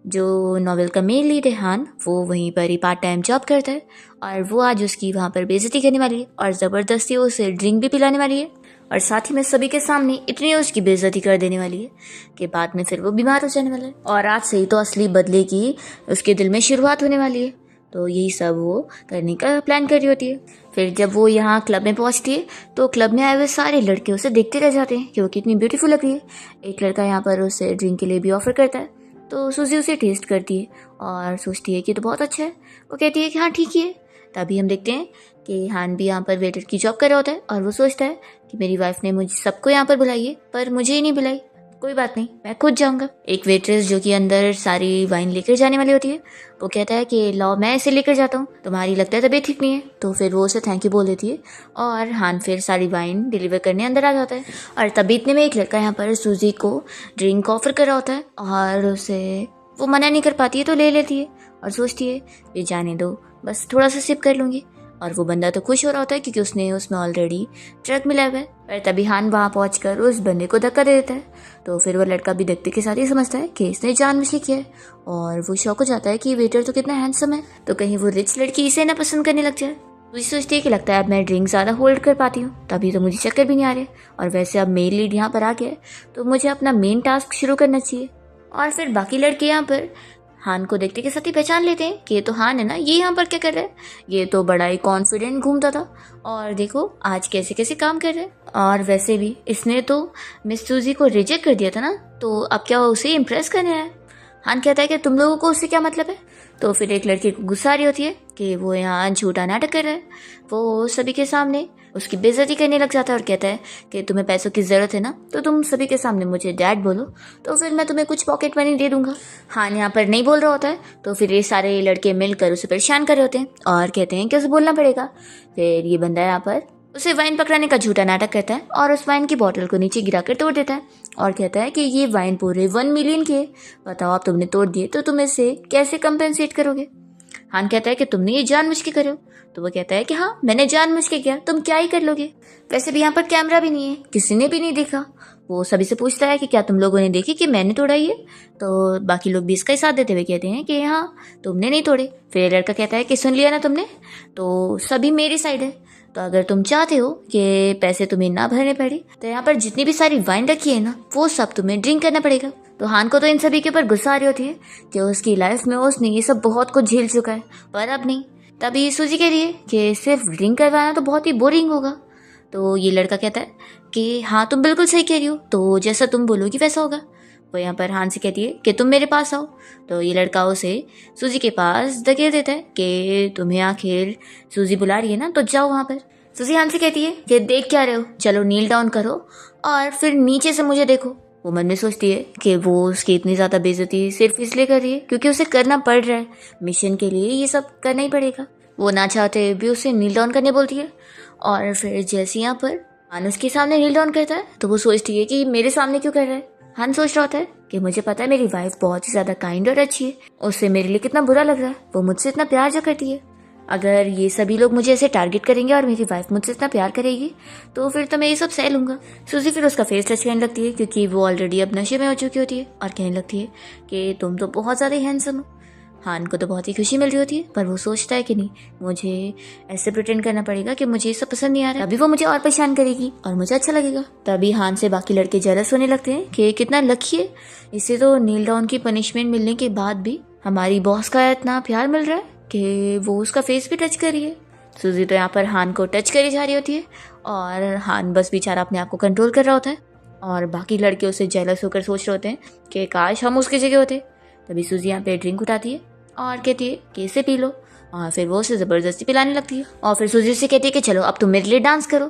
जो नॉवेल का मेन लीड है हान, वो वहीं पर ही पार्ट टाइम जॉब करता है और वो आज उसकी वहाँ पर बेइज्जती करने वाली है और ज़बरदस्ती उसे ड्रिंक भी पिलाने वाली है और साथ ही में सभी के सामने इतनी उसकी बेइज्जती कर देने वाली है कि बाद में फिर वो बीमार हो जाने वाला है। और आज से ही तो असली बदले की उसके दिल में शुरुआत होने वाली है, तो यही सब वो करने का प्लान कर रही होती है। फिर जब वो यहाँ क्लब में पहुँचती है तो क्लब में आए हुए सारे लड़के उसे देखते रह जाते हैं कि वो कितनी ब्यूटीफुल लग रही है। एक लड़का यहाँ पर उसे ड्रिंक के लिए भी ऑफर करता है, तो सूजी उसे टेस्ट करती है और सोचती है कि तो बहुत अच्छा है। वो कहती है कि हाँ ठीक ही है। तभी हम देखते हैं कि हान भी यहाँ पर वेटर की जॉब कर रहा होता है और वो सोचता है कि मेरी वाइफ ने मुझे सबको यहाँ पर बुलाई है पर मुझे ही नहीं बुलाई, कोई बात नहीं मैं खुद जाऊँगा। एक वेट्रेस जो कि अंदर सारी वाइन लेकर जाने वाली होती है वो कहता है कि लाओ मैं इसे लेकर जाता हूँ, तुम्हारी लगता है तबीयत ठीक नहीं है। तो फिर वो उसे थैंक यू बोल देती है और हान फिर सारी वाइन डिलीवर करने अंदर आ जाता है। और तभी इतने में एक लड़का यहाँ पर सूजी को ड्रिंक ऑफर कर रहा होता है और उसे वो मना नहीं कर पाती है तो ले लेती है और सोचती है ये जाने दो, बस थोड़ा सा सिप कर लूँगी। और वो बंदा तो खुश हो रहा होता है क्योंकि उसने उसमें ऑलरेडी ट्रक मिला हुआ है। पर तभी हान वहाँ पहुँचकर उस बंदे को धक्का दे देता है, तो फिर वो लड़का भी धक्के के साथ ही समझता है कि इसने जानबूझ के किया है और वो शौक हो जाता है कि वेटर तो कितना हैंडसम है, तो कहीं वो रिच लड़की इसे ना पसंद करने लग जाए। सूजी सोचती है कि लगता है अब मैं ड्रिंक ज़्यादा होल्ड कर पाती हूँ, तभी तो मुझे चक्कर भी नहीं आ रहे। और वैसे अब मेन लीड यहाँ पर आ गया है, तो मुझे अपना मेन टास्क शुरू करना चाहिए। और फिर बाकी लड़के यहाँ पर हान को देखते के साथ ही पहचान लेते हैं कि ये तो हान है ना, ये यहाँ पर क्या कर रहा है। ये तो बड़ा ही कॉन्फिडेंट घूमता था और देखो आज कैसे कैसे काम कर रहा है। और वैसे भी इसने तो मिस सूजी को रिजेक्ट कर दिया था ना, तो अब क्या उसे इम्प्रेस करने आया है। हान कहता है कि तुम लोगों को उससे क्या मतलब है। तो फिर एक लड़की को गुस्सा आ रही होती है कि वो यहाँ झूठा नाटक कर रहा है। वो सभी के सामने उसकी बेइज्जती करने लग जाता है और कहता है कि तुम्हें पैसों की ज़रूरत है ना, तो तुम सभी के सामने मुझे डैड बोलो, तो फिर मैं तुम्हें कुछ पॉकेट मनी दे दूंगा। हान यहाँ पर नहीं बोल रहा होता है, तो फिर ये सारे लड़के मिलकर उसे परेशान कर रहे होते हैं और कहते हैं कि उसे बोलना पड़ेगा। फिर ये बंदा यहाँ पर उसे वाइन पकड़ाने का झूठा नाटक करता है और उस वाइन की बोतल को नीचे गिराकर तोड़ देता है और कहता है कि ये वाइन पूरे 1 मिलियन की है, बताओ आप तुमने तोड़ दिए तो तुम इसे कैसे कंपेंसेट करोगे। हान कहता है कि तुमने ये जानबूझ के करो, तो वो कहता है कि हाँ मैंने जानबूझ के किया, तुम क्या ही कर लोगे। वैसे भी यहाँ पर कैमरा भी नहीं है, किसी ने भी नहीं देखा। वो सभी से पूछता है कि क्या तुम लोगों ने देखी कि मैंने तोड़ा ये, तो बाकी लोग भी इसका ही साथ देते हुए कहते हैं कि हाँ तुमने नहीं तोड़े। फिर लड़का कहता है कि सुन लिया ना तुमने, तो सभी मेरी साइड है, तो अगर तुम चाहते हो कि पैसे तुम्हें ना भरने पड़े तो यहाँ पर जितनी भी सारी वाइन रखी है ना वो सब तुम्हें ड्रिंक करना पड़ेगा। तो हान को तो इन सभी के ऊपर गुस्सा आ रही होती है कि उसकी लाइफ में उसने ये सब बहुत कुछ झेल चुका है, पर अब नहीं। तभी सूजी कह रही है कि सिर्फ ड्रिंक करवाना तो बहुत ही बोरिंग होगा। तो ये लड़का कहता है कि हाँ तुम बिल्कुल सही कह रही हो, तो जैसा तुम बोलोगी वैसा होगा। वो यहाँ पर हान से कहती है कि तुम मेरे पास आओ। तो ये लड़का उसे सूजी के पास धकेल देता है कि तुम्हें आखिर सूजी बुला रही है ना, तो जाओ वहाँ पर। सूजी हान से कहती है कि देख क्या रहे हो, चलो नील डाउन करो और फिर नीचे से मुझे देखो। वो मन में सोचती है कि वो उसकी इतनी ज़्यादा बेइज्जती सिर्फ इसलिए कर रही है क्योंकि उसे करना पड़ रहा है, मिशन के लिए ये सब करना ही पड़ेगा। वो ना चाहते भी उसे नील डाउन करने बोलती है। और फिर जैसे यहाँ पर हान उसके सामने नील डाउन करता है तो वो सोचती है कि मेरे सामने क्यों कर रहा है। हान सोच रहा होता है कि मुझे पता है मेरी वाइफ बहुत ही ज़्यादा काइंड और अच्छी है, उससे मेरे लिए कितना बुरा लग रहा है, वो मुझसे इतना प्यार जो करती है। अगर ये सभी लोग मुझे ऐसे टारगेट करेंगे और मेरी वाइफ मुझसे इतना प्यार करेगी तो फिर तो मैं ये सब सह लूँगा। सूजी फिर उसका फेस टच करने लगती है क्योंकि वो ऑलरेडी अब नशे में हो चुकी होती है और कहने लगती है कि तुम तो बहुत ज़्यादा हैंडसम हो। हान को तो बहुत ही खुशी मिल रही होती है, पर वो सोचता है कि नहीं मुझे ऐसे प्रिटेंड करना पड़ेगा कि मुझे ये सब पसंद नहीं आ रहा है, अभी वो मुझे और परेशान करेगी और मुझे अच्छा लगेगा। तभी हान से बाकी लड़के जेलस होने लगते हैं कि कितना लकी है, इसे तो नील डाउन की पनिशमेंट मिलने के बाद भी हमारी बॉस का इतना प्यार मिल रहा है कि वो उसका फेस भी टच कर रही है। सूजी तो यहाँ पर हान को टच करी जा रही होती है और हान बस बेचारा अपने आप को कंट्रोल कर रहा होता है और बाकी लड़के उसे जेलस होकर सोच रहे होते हैं कि काश हम उसकी जगह होते। तभी सूजी यहाँ पे ड्रिंक उठाती है और कहती है कि इसे पी लो और फिर वो उसे ज़बरदस्ती पिलाने लगती है और फिर सूजी से कहती है कि चलो अब तुम मेरे लिए डांस करो।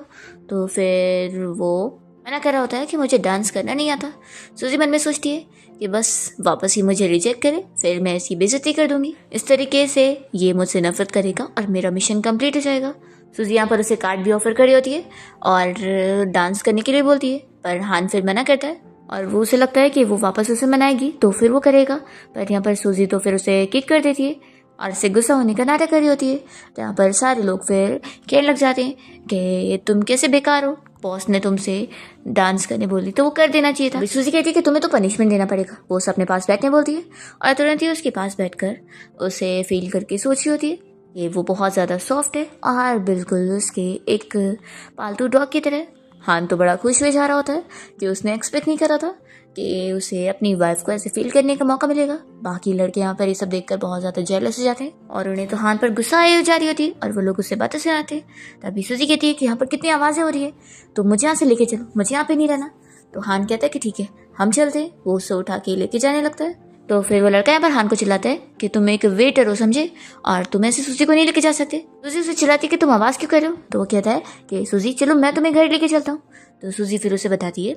तो फिर वो मना कर रहा होता है कि मुझे डांस करना नहीं आता। सूजी मन में सोचती है कि बस वापस ही मुझे रिजेक्ट करे, फिर मैं इसकी बेइज्जती कर दूंगी, इस तरीके से ये मुझसे नफरत करेगा और मेरा मिशन कंप्लीट हो जाएगा। सूजी यहाँ पर उसे कार्ड भी ऑफर करी होती है और डांस करने के लिए बोलती है, पर हान फिर मना करता है और वो उसे लगता है कि वो वापस उसे मनाएगी तो फिर वो करेगा, पर यहाँ पर सूजी तो फिर उसे किक कर देती है और इससे गुस्सा होने का नाटक कर रही होती है। तो यहाँ पर सारे लोग फिर कहने लग जाते हैं कि तुम कैसे बेकार हो, बॉस ने तुमसे डांस करने बोली तो वो कर देना चाहिए था। सूजी कहती है कि तुम्हें तो पनिशमेंट देना पड़ेगा। वो उसे अपने पास बैठने बोलती है और तुरंत ही उसके पास बैठकर उसे फील करके सोच रही होती है कि वो बहुत ज़्यादा सॉफ्ट है और बिल्कुल उसके एक पालतू डॉग की तरह। हान तो बड़ा खुश हुए जा रहा होता है कि उसने एक्सपेक्ट नहीं करा था कि उसे अपनी वाइफ को ऐसे फील करने का मौका मिलेगा। बाकी लड़के यहाँ पर ये सब देखकर बहुत ज़्यादा जेलस हो जाते हैं और उन्हें तो हान पर गुस्सा आए जा रही होती है और वो लोग उससे बातें सुनाते हैं। तभी सूजी कहती है कि यहाँ पर कितनी आवाज़ें हो रही है, तो मुझे यहाँ से लेके चलो, मुझे यहाँ पे नहीं रहना। तो हान कहता है कि ठीक है हम चलते हैं। वो उसे उठा के लेके जाने लगता है। तो फिर वो लड़का यहाँ पर हान को चिल्लाता है कि तुम एक वेटर हो समझे, और तुम ऐसे सूजी को नहीं लेके जा सकते। सूजी उसे चिल्लाती है कि तुम आवाज़ क्यों कर रहे हो। तो वो कहता है कि सूजी चलो मैं तुम्हें घर लेके चलता हूँ। तो सूजी फिर उसे बताती है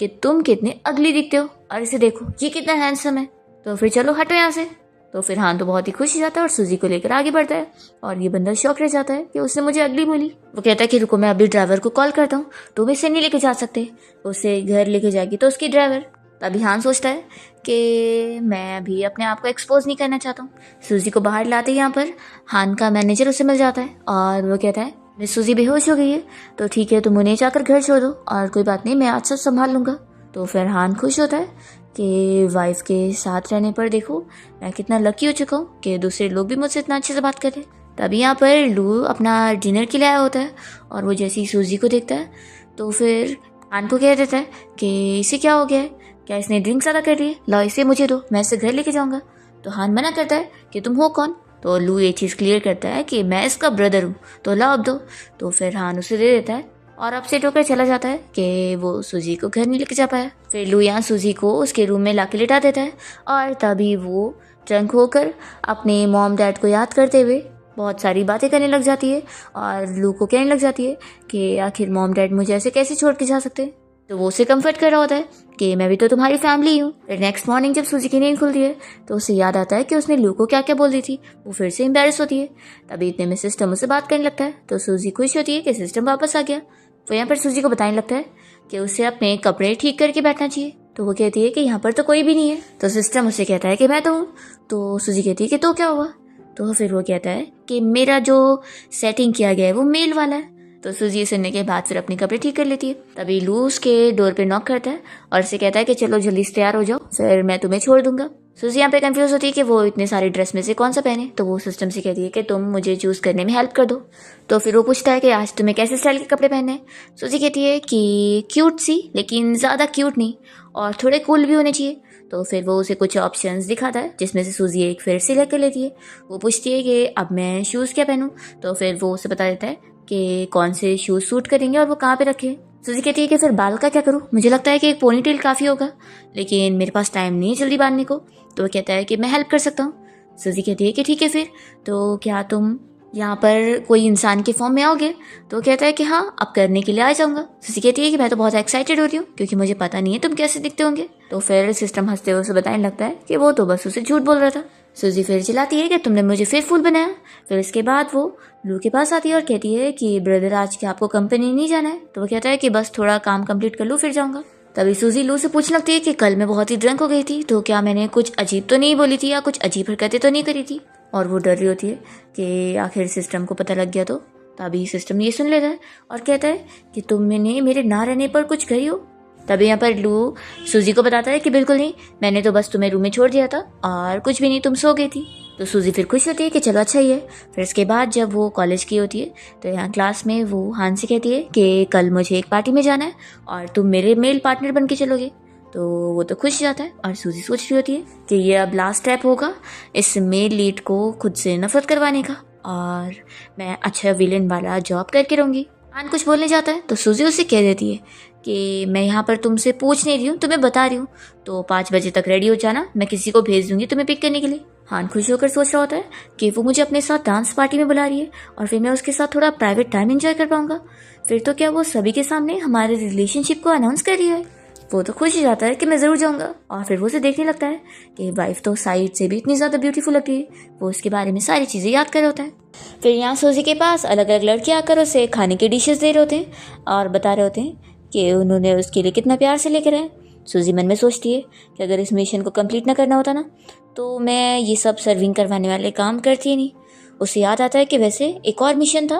कि तुम कितने अगली दिखते हो और इसे देखो ये कितना हैंडसम है, तो फिर चलो हटो यहाँ से। तो फिर हान तो बहुत ही खुश हो जाता है और सूजी को लेकर आगे बढ़ता है और ये बंदा शौक रह जाता है कि उसने मुझे अगली बोली। वो कहता है कि रुको मैं अभी ड्राइवर को कॉल करता हूँ, तुम इसे नहीं लेके जा सकते। उसे घर लेके जाएगी तो उसकी ड्राइवर। तभी हान सोचता है कि मैं अभी अपने आप को एक्सपोज नहीं करना चाहता हूँ। सूजी को बाहर लाते यहाँ पर हान का मैनेजर उसे मिल जाता है और वो कहता है मिस सूजी बेहोश हो गई है, तो ठीक है तुम उन्हें जाकर घर छोड़ दो और कोई बात नहीं मैं आज सब संभाल लूँगा। तो फिर हान खुश होता है कि वाइफ के साथ रहने पर देखो मैं कितना लकी हो चुका हूँ कि दूसरे लोग भी मुझसे इतना अच्छे से बात करें। तभी यहाँ पर लू अपना डिनर के लिए आया होता है और वो जैसे ही सूजी को देखता है तो फिर हान को कह देता है कि इसे क्या हो गया है, क्या इसने ड्रिंक ज़्यादा कर ली है, लाओ इसे मुझे दो, मैं इसे घर लेके जाऊँगा। तो हान मना करता है कि तुम हो कौन। तो लू ये चीज़ क्लियर करता है कि मैं इसका ब्रदर हूँ, तो लाओ अब दो। तो फिर हान उसे दे देता है और अपसेट होकर चला जाता है कि वो सूजी को घर नहीं लेके जा पाया। फिर लू यहाँ सूजी को उसके रूम में लाके लिटा देता है और तभी वो ड्रंक होकर अपने मॉम डैड को याद करते हुए बहुत सारी बातें करने लग जाती है और लू को कहने लग जाती है कि आखिर मॉम डैड मुझे ऐसे कैसे छोड़ के जा सकते हैं। तो वो उसे कंफर्ट कर रहा होता है कि मैं भी तो तुम्हारी फैमिली हूँ। फिर नेक्स्ट मॉर्निंग जब सूजी की नींद खुलती है तो उसे याद आता है कि उसने लू को क्या क्या बोल दी थी। वो फिर से एम्बेरस होती है। तभी इतने में सिस्टम उससे बात करने लगता है तो सूजी खुश होती है कि सिस्टम वापस आ गया। वो यहाँ पर सूजी को बताने लगता है कि उसे अपने कपड़े ठीक करके बैठना चाहिए। तो वो कहती है कि यहाँ पर तो कोई भी नहीं है। तो सिस्टम उसे कहता है कि मैं तो हूँ। तो सूजी कहती है कि तो क्या हुआ। तो फिर वो कहता है कि मेरा जो सेटिंग किया गया है वो मेल वाला है। तो सूजी सुनने के बाद फिर अपने कपड़े ठीक कर लेती है। तभी लू उसके डोर पे नॉक करता है और उसे कहता है कि चलो जल्दी से तैयार हो जाओ, फिर मैं तुम्हें छोड़ दूंगा। सूजी यहाँ पे कंफ्यूज होती है कि वो इतने सारे ड्रेस में से कौन सा पहने। तो वो सिस्टम से कहती है कि तुम मुझे चूज करने में हेल्प कर दो। तो फिर वो पूछता है कि आज तुम्हें कैसे स्टाइल के कपड़े पहनने हैं। सूजी कहती है कि क्यूट सी, लेकिन ज़्यादा क्यूट नहीं और थोड़े कूल भी होने चाहिए। तो फिर वो उसे कुछ ऑप्शंस दिखाता है जिसमें से सूजी एक फिर सिलेक्ट कर लेती है। वो पूछती है कि अब मैं शूज़ क्या पहनूं। तो फिर वो उसे बता देता है कि कौन से शूज़ सूट करेंगे और वो कहाँ पे रखे। सूजी कहती है कि फिर बाल का क्या करूँ, मुझे लगता है कि एक पोनीटेल काफ़ी होगा, लेकिन मेरे पास टाइम नहीं है जल्दी बांधने को। तो वो कहता है कि मैं हेल्प कर सकता हूँ। सूजी कहती है कि ठीक है फिर, तो क्या तुम यहाँ पर कोई इंसान के फॉर्म में आओगे। तो वो कहता है कि हाँ, अब करने के लिए आ जाऊँगा। सूजी कहती है कि मैं तो बहुत एक्साइटेड हो रही हूँ क्योंकि मुझे पता नहीं है तुम कैसे दिखते होंगे। तो फिर सिस्टम हंसते हुए उसे बताने लगता है कि वो तो बस उसे झूठ बोल रहा था। सूजी फिर चिल्लाती है कि तुमने मुझे फिर फूल बनाया। फिर इसके बाद वो लू के पास आती है और कहती है कि ब्रदर आज क्या आपको कंपनी नहीं जाना है। तो वो कहता है कि बस थोड़ा काम कंप्लीट कर लूँ फिर जाऊँगा। तभी सूजी लू से पूछने लगती है कि कल मैं बहुत ही ड्रंक हो गई थी, तो क्या मैंने कुछ अजीब तो नहीं बोली थी या कुछ अजीब हरकतें तो नहीं करी थी। और वो डर रही होती है कि आखिर सिस्टम को पता लग गया तो। तभी सिस्टम ये सुन लेता है और कहता है कि तुमने मेरे ना रहने पर कुछ कही हो। तभी यहाँ पर लू सूजी को बताता है कि बिल्कुल नहीं, मैंने तो बस तुम्हें रूम में छोड़ दिया था और कुछ भी नहीं, तुम सो गई थी। तो सूजी फिर खुश होती है कि चलो अच्छा ही है। फिर इसके बाद जब वो कॉलेज की होती है तो यहाँ क्लास में वो हान से कहती है कि कल मुझे एक पार्टी में जाना है और तुम मेरे मेल पार्टनर बन के चलोगे। तो वो तो खुश जाता है और सूजी सोच रही होती है कि ये अब लास्ट स्टेप होगा इस मेल लीड को खुद से नफरत करवाने का और मैं अच्छा विलेन वाला जॉब करके रहूँगी। हान कुछ बोलने जाता है तो सूजी उसे कह देती है कि मैं यहाँ पर तुमसे पूछ नहीं रही हूँ, तुम्हें बता रही हूँ, तो 5 बजे तक रेडी हो जाना, मैं किसी को भेज दूंगी तुम्हें पिक करने के लिए। हान खुश होकर सोच रहा होता है कि वो मुझे अपने साथ डांस पार्टी में बुला रही है और फिर मैं उसके साथ थोड़ा प्राइवेट टाइम एंजॉय कर पाऊंगा। फिर तो क्या वो सभी के सामने हमारे रिलेशनशिप को अनाउंस कर रही है। वो तो खुश ही जाता है कि मैं ज़रूर जाऊंगा और फिर वो उसे देखने लगता है कि वाइफ तो साइड से भी इतनी ज़्यादा ब्यूटीफुल लगती है। वो उसके बारे में सारी चीज़ें याद कर रहा होता है। फिर यहाँ सूजी के पास अलग अलग लड़के आकर उसे खाने के डिशेस दे रहे होते हैं और बता रहे होते हैं कि उन्होंने उसके लिए कितना प्यार से लेकर आए। सूजी मन में सोचती है कि अगर इस मिशन को कंप्लीट ना करना होता ना तो मैं ये सब सर्विंग करवाने वाले काम करती ही नहीं। उसे याद आता है कि वैसे एक और मिशन था,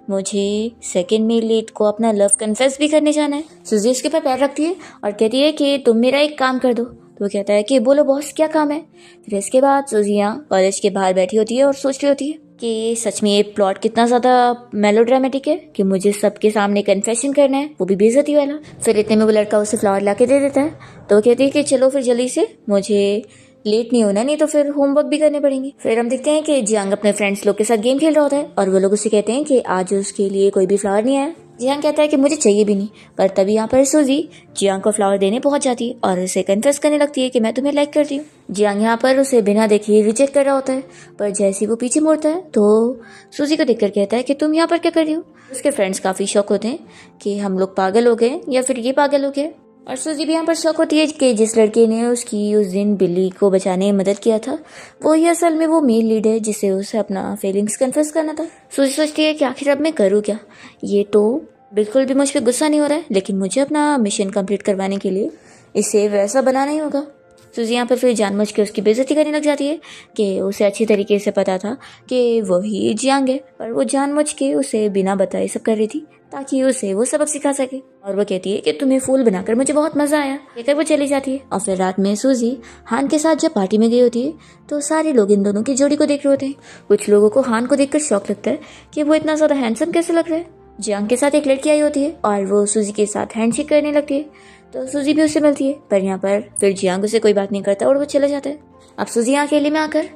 मुझे सेकंड मेल लीड को अपना लव कन्फेस भी करने जाना है। सूजी उसके ऊपर पैर रखती है और कहती है कि तुम मेरा एक काम कर दो। तो वो कहता है कि बोलो बॉस क्या काम है। फिर इसके बाद सूजी यहाँ कॉलेज के बाहर बैठी होती है और सोच रही होती है कि सच में ये प्लॉट कितना ज़्यादा मेलोड्रामेटिक है कि मुझे सबके सामने कन्फेशन करना है, वो भी बेइज्जती वाला। फिर इतने में वो लड़का उसे फ्लावर ला के दे देता है। तो वो कहती है कि चलो फिर जल्दी से, मुझे लेट नहीं होना, नहीं तो फिर होमवर्क भी करने पड़ेंगे। फिर हम देखते हैं कि जियांग अपने फ्रेंड्स लोग के साथ गेम खेल रहा होता है और वो लोग उससे कहते हैं कि आज उसके लिए कोई भी फ्लावर नहीं आया। जियांग कहता है कि मुझे चाहिए भी नहीं, पर तभी यहाँ पर सूजी जियांग को फ्लावर देने पहुंच जाती है और उसे कन्फेस करने लगती है कि मैं तुम्हें लाइक करती हूँ। जियांग यहाँ पर उसे बिना देखे रिजेक्ट कर रहा होता है, पर जैसे वो पीछे मुड़ता है तो सूजी को देखकर कहता है कि तुम यहाँ पर क्या कर रही हो। उसके फ्रेंड्स काफ़ी शौक होते हैं कि हम लोग पागल हो गए या फिर ये पागल हो गए। और सूजी भी यहाँ पर शौक होती है कि जिस लड़के ने उसकी उस दिन बिल्ली को बचाने में मदद किया था वो ही असल में वो मेल लीड है जिसे उसे अपना फीलिंग्स कन्फेस करना था। सूजी सोचती है कि आखिर अब मैं करूँ क्या। ये तो बिल्कुल भी मुझ पर गुस्सा नहीं हो रहा है, लेकिन मुझे अपना मिशन कंप्लीट करवाने के लिए इसे वैसा बनाना ही होगा। सूजी यहाँ पर फिर जानबूझ के उसकी बेइज्जती करने लग जाती है कि उसे अच्छी तरीके से पता था कि वही जियांग है, पर वो जानबूझ के उसे बिना बताए सब कर रही थी ताकि उसे वो सबक सिखा सके। और वो कहती है कि तुम्हें फूल बनाकर मुझे बहुत मजा आया, कहकर वो चली जाती है। और फिर रात में सूजी हान के साथ जब पार्टी में गई होती है तो सारे लोग इन दोनों की जोड़ी को देख रहे होते हैं। कुछ लोगों को हान को देखकर शौक लगता है कि वो इतना ज्यादा हैंडसम कैसे लग रहा है। जियांग के साथ एक लड़की आई होती है और वो सूजी के साथ हैंडशेक करने लगती है, तो सूजी भी उससे मिलती है, पर यहाँ पर फिर जियांग उसे कोई बात नहीं करता और वो चला जाता है। अब सूजी अकेले में आकर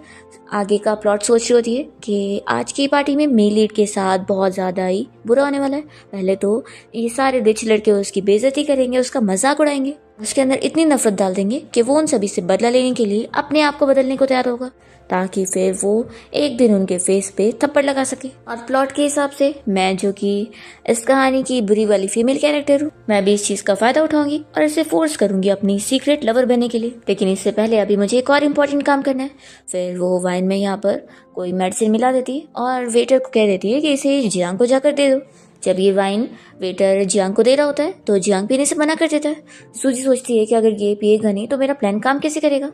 आगे का प्लॉट सोच रही होती है कि आज की पार्टी में मेल लीड के साथ बहुत ज़्यादा ही बुरा होने वाला है। पहले तो ये सारे रिच लड़के उसकी बेइज्जती करेंगे, उसका मजाक उड़ाएंगे, उसके अंदर इतनी नफरत डाल देंगे कि वो उन सभी से बदला लेने के लिए अपने आप को बदलने को तैयार होगा, ताकि फिर वो एक दिन उनके फेस पे थप्पड़ लगा सके। और प्लॉट के हिसाब से मैं, जो कि इस कहानी की बुरी वाली फीमेल कैरेक्टर हूँ, मैं भी इस चीज का फायदा उठाऊंगी और इसे फोर्स करूंगी अपनी सीक्रेट लवर बनने के लिए। लेकिन इससे पहले अभी मुझे एक और इम्पोर्टेंट काम करना है। फिर वो वाइन में यहाँ पर कोई मेडिसिन मिला देती है और वेटर को कह देती है कि इसे जियांग को जाकर दे दो। जब ये वाइन वेटर जियांग को दे रहा होता है तो जियांग पीने से मना कर देता है। सूजी सोचती है कि अगर ये पिएगा नहीं तो मेरा प्लान काम कैसे करेगा।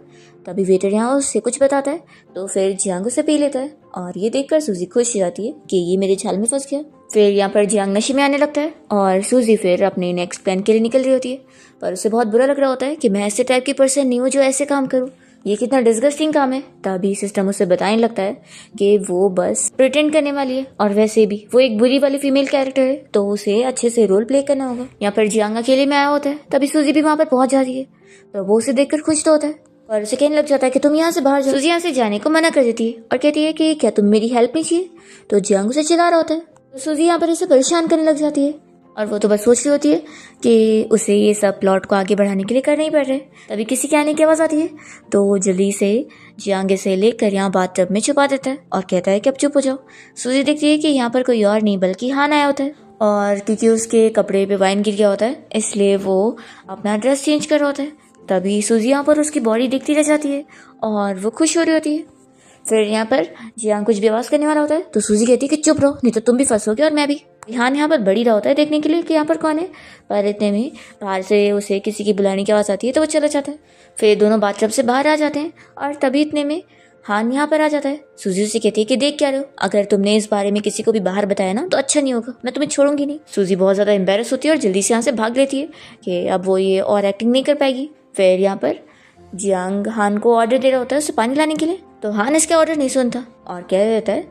तभी वेटर यहाँ उससे कुछ बताता है तो फिर जियांग उसे पी लेता है और ये देखकर सूजी खुश हो जाती है कि ये मेरे जाल में फंस गया। फिर यहाँ पर जियांग नशे में आने लगता है और सूजी फिर अपने नेक्स्ट प्लान के लिए निकल रही होती है, पर उसे बहुत बुरा लग रहा होता है कि मैं ऐसे टाइप की पर्सन नहीं हूँ जो ऐसे काम करूँ, ये कितना डिस्गस्टिंग काम है। तभी सिस्टम उसे बताने लगता है कि वो बस प्रिटेंड करने वाली है और वैसे भी वो एक बुरी वाली फीमेल कैरेक्टर है, तो उसे अच्छे से रोल प्ले करना होगा। यहाँ पर जियांग अकेले में आया होता है, तभी सूजी भी वहाँ पर पहुंच जाती है, तो वो उसे देखकर खुश तो होता है और उसे कहने लग जाता है कि तुम यहाँ से बाहर जाओ। सूजी यहाँ से जाने को मना कर देती है और कहती है कि क्या तुम मेरी हेल्प नहीं चाहिए, तो जियांग उसे चिल्ला रहा होता है, तो सूजी यहाँ पर इसे परेशान करने लग जाती है और वो तो बस सोच रही होती है कि उसे ये सब प्लॉट को आगे बढ़ाने के लिए करना ही पड़ रहा है। तभी किसी के आने की आवाज़ आती है, तो वो जल्दी से जियांग से लेकर यहाँ बाथटब में छुपा देता है और कहता है कि अब चुप हो जाओ। सूजी देखती है कि यहाँ पर कोई और नहीं बल्कि हान आया होता है, और क्योंकि उसके कपड़े पे वाइन गिर गया होता है इसलिए वो अपना ड्रेस चेंज कर रहा होता है। तभी सूजी यहाँ पर उसकी बॉडी देखती रह जाती है और वो खुश हो रही होती है। फिर यहाँ पर जियांग कुछ भी आवाज़ करने वाला होता है तो सूजी कहती है कि चुप रहो नहीं तो तुम भी फंसोगे और मैं भी। हान यहाँ पर बड़ी रहा होता है देखने के लिए कि यहाँ पर कौन है, पर इतने में बाहर से उसे किसी की बुलाने की आवाज़ आती है तो वो चला जाता है। फिर दोनों बाथटब से बाहर आ जाते हैं और तभी इतने में हान यहाँ पर आ जाता है। सूजी उसे कहती है कि देख क्या रहे हो, अगर तुमने इस बारे में किसी को भी बाहर बताया ना तो अच्छा नहीं होगा, मैं तुम्हें छोड़ूंगी नहीं। सूजी बहुत ज़्यादा एम्बेरस होती है और जल्दी से यहाँ से भाग लेती है कि अब वो ये और एक्टिंग नहीं कर पाएगी। फिर यहाँ पर जियांग हान को ऑर्डर दे रहा होता है उसे पानी लाने के लिए, तो हान इसका ऑर्डर नहीं सुनता और कह देता है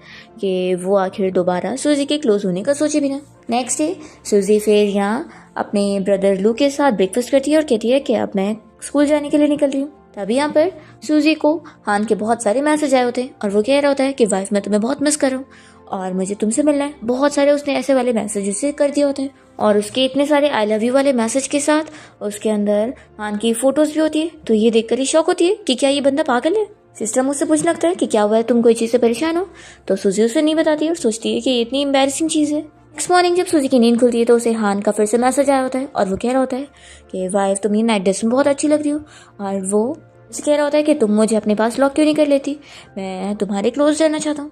कि वो आखिर दोबारा सूजी के क्लोज होने का सोचे बिना। नेक्स्ट डे सूजी फिर यहाँ अपने ब्रदर लू के साथ ब्रेकफास्ट करती है और कहती है कि अब मैं स्कूल जाने के लिए निकल रही हूँ। तभी यहाँ पर सूजी को हान के बहुत सारे मैसेज आए होते हैं और वो कह रहा होता है कि वाइफ मैं तुम्हें बहुत मिस कर रहा हूँ और मुझे तुमसे मिलना है। बहुत सारे उसने ऐसे वाले मैसेज उसे कर दिए होते हैं और उसके इतने सारे आई लव यू वाले मैसेज के साथ उसके अंदर हान की फोटोज भी होती है, तो ये देखकर ही शौक होती है कि क्या ये बंदा पागल है। सिस्टम उससे पूछने लगता है कि क्या हुआ है, तुम कोई चीज़ से परेशान हो, तो सूजी उसे नहीं बताती और सोचती है कि ये इतनी एम्बैरेसिंग चीज़ है। नेक्स्ट मॉर्निंग जब सूजी की नींद खुलती है तो उसे हान का फिर से मैसेज आया होता है और वो कह रहा होता है कि वाइफ तुम ये नाइट ड्रेस में बहुत अच्छी लग रही हो, और वो उसे कह रहा होता है कि तुम मुझे अपने पास लॉक क्यों नहीं कर लेती, मैं तुम्हारे क्लोज रहना चाहता हूँ।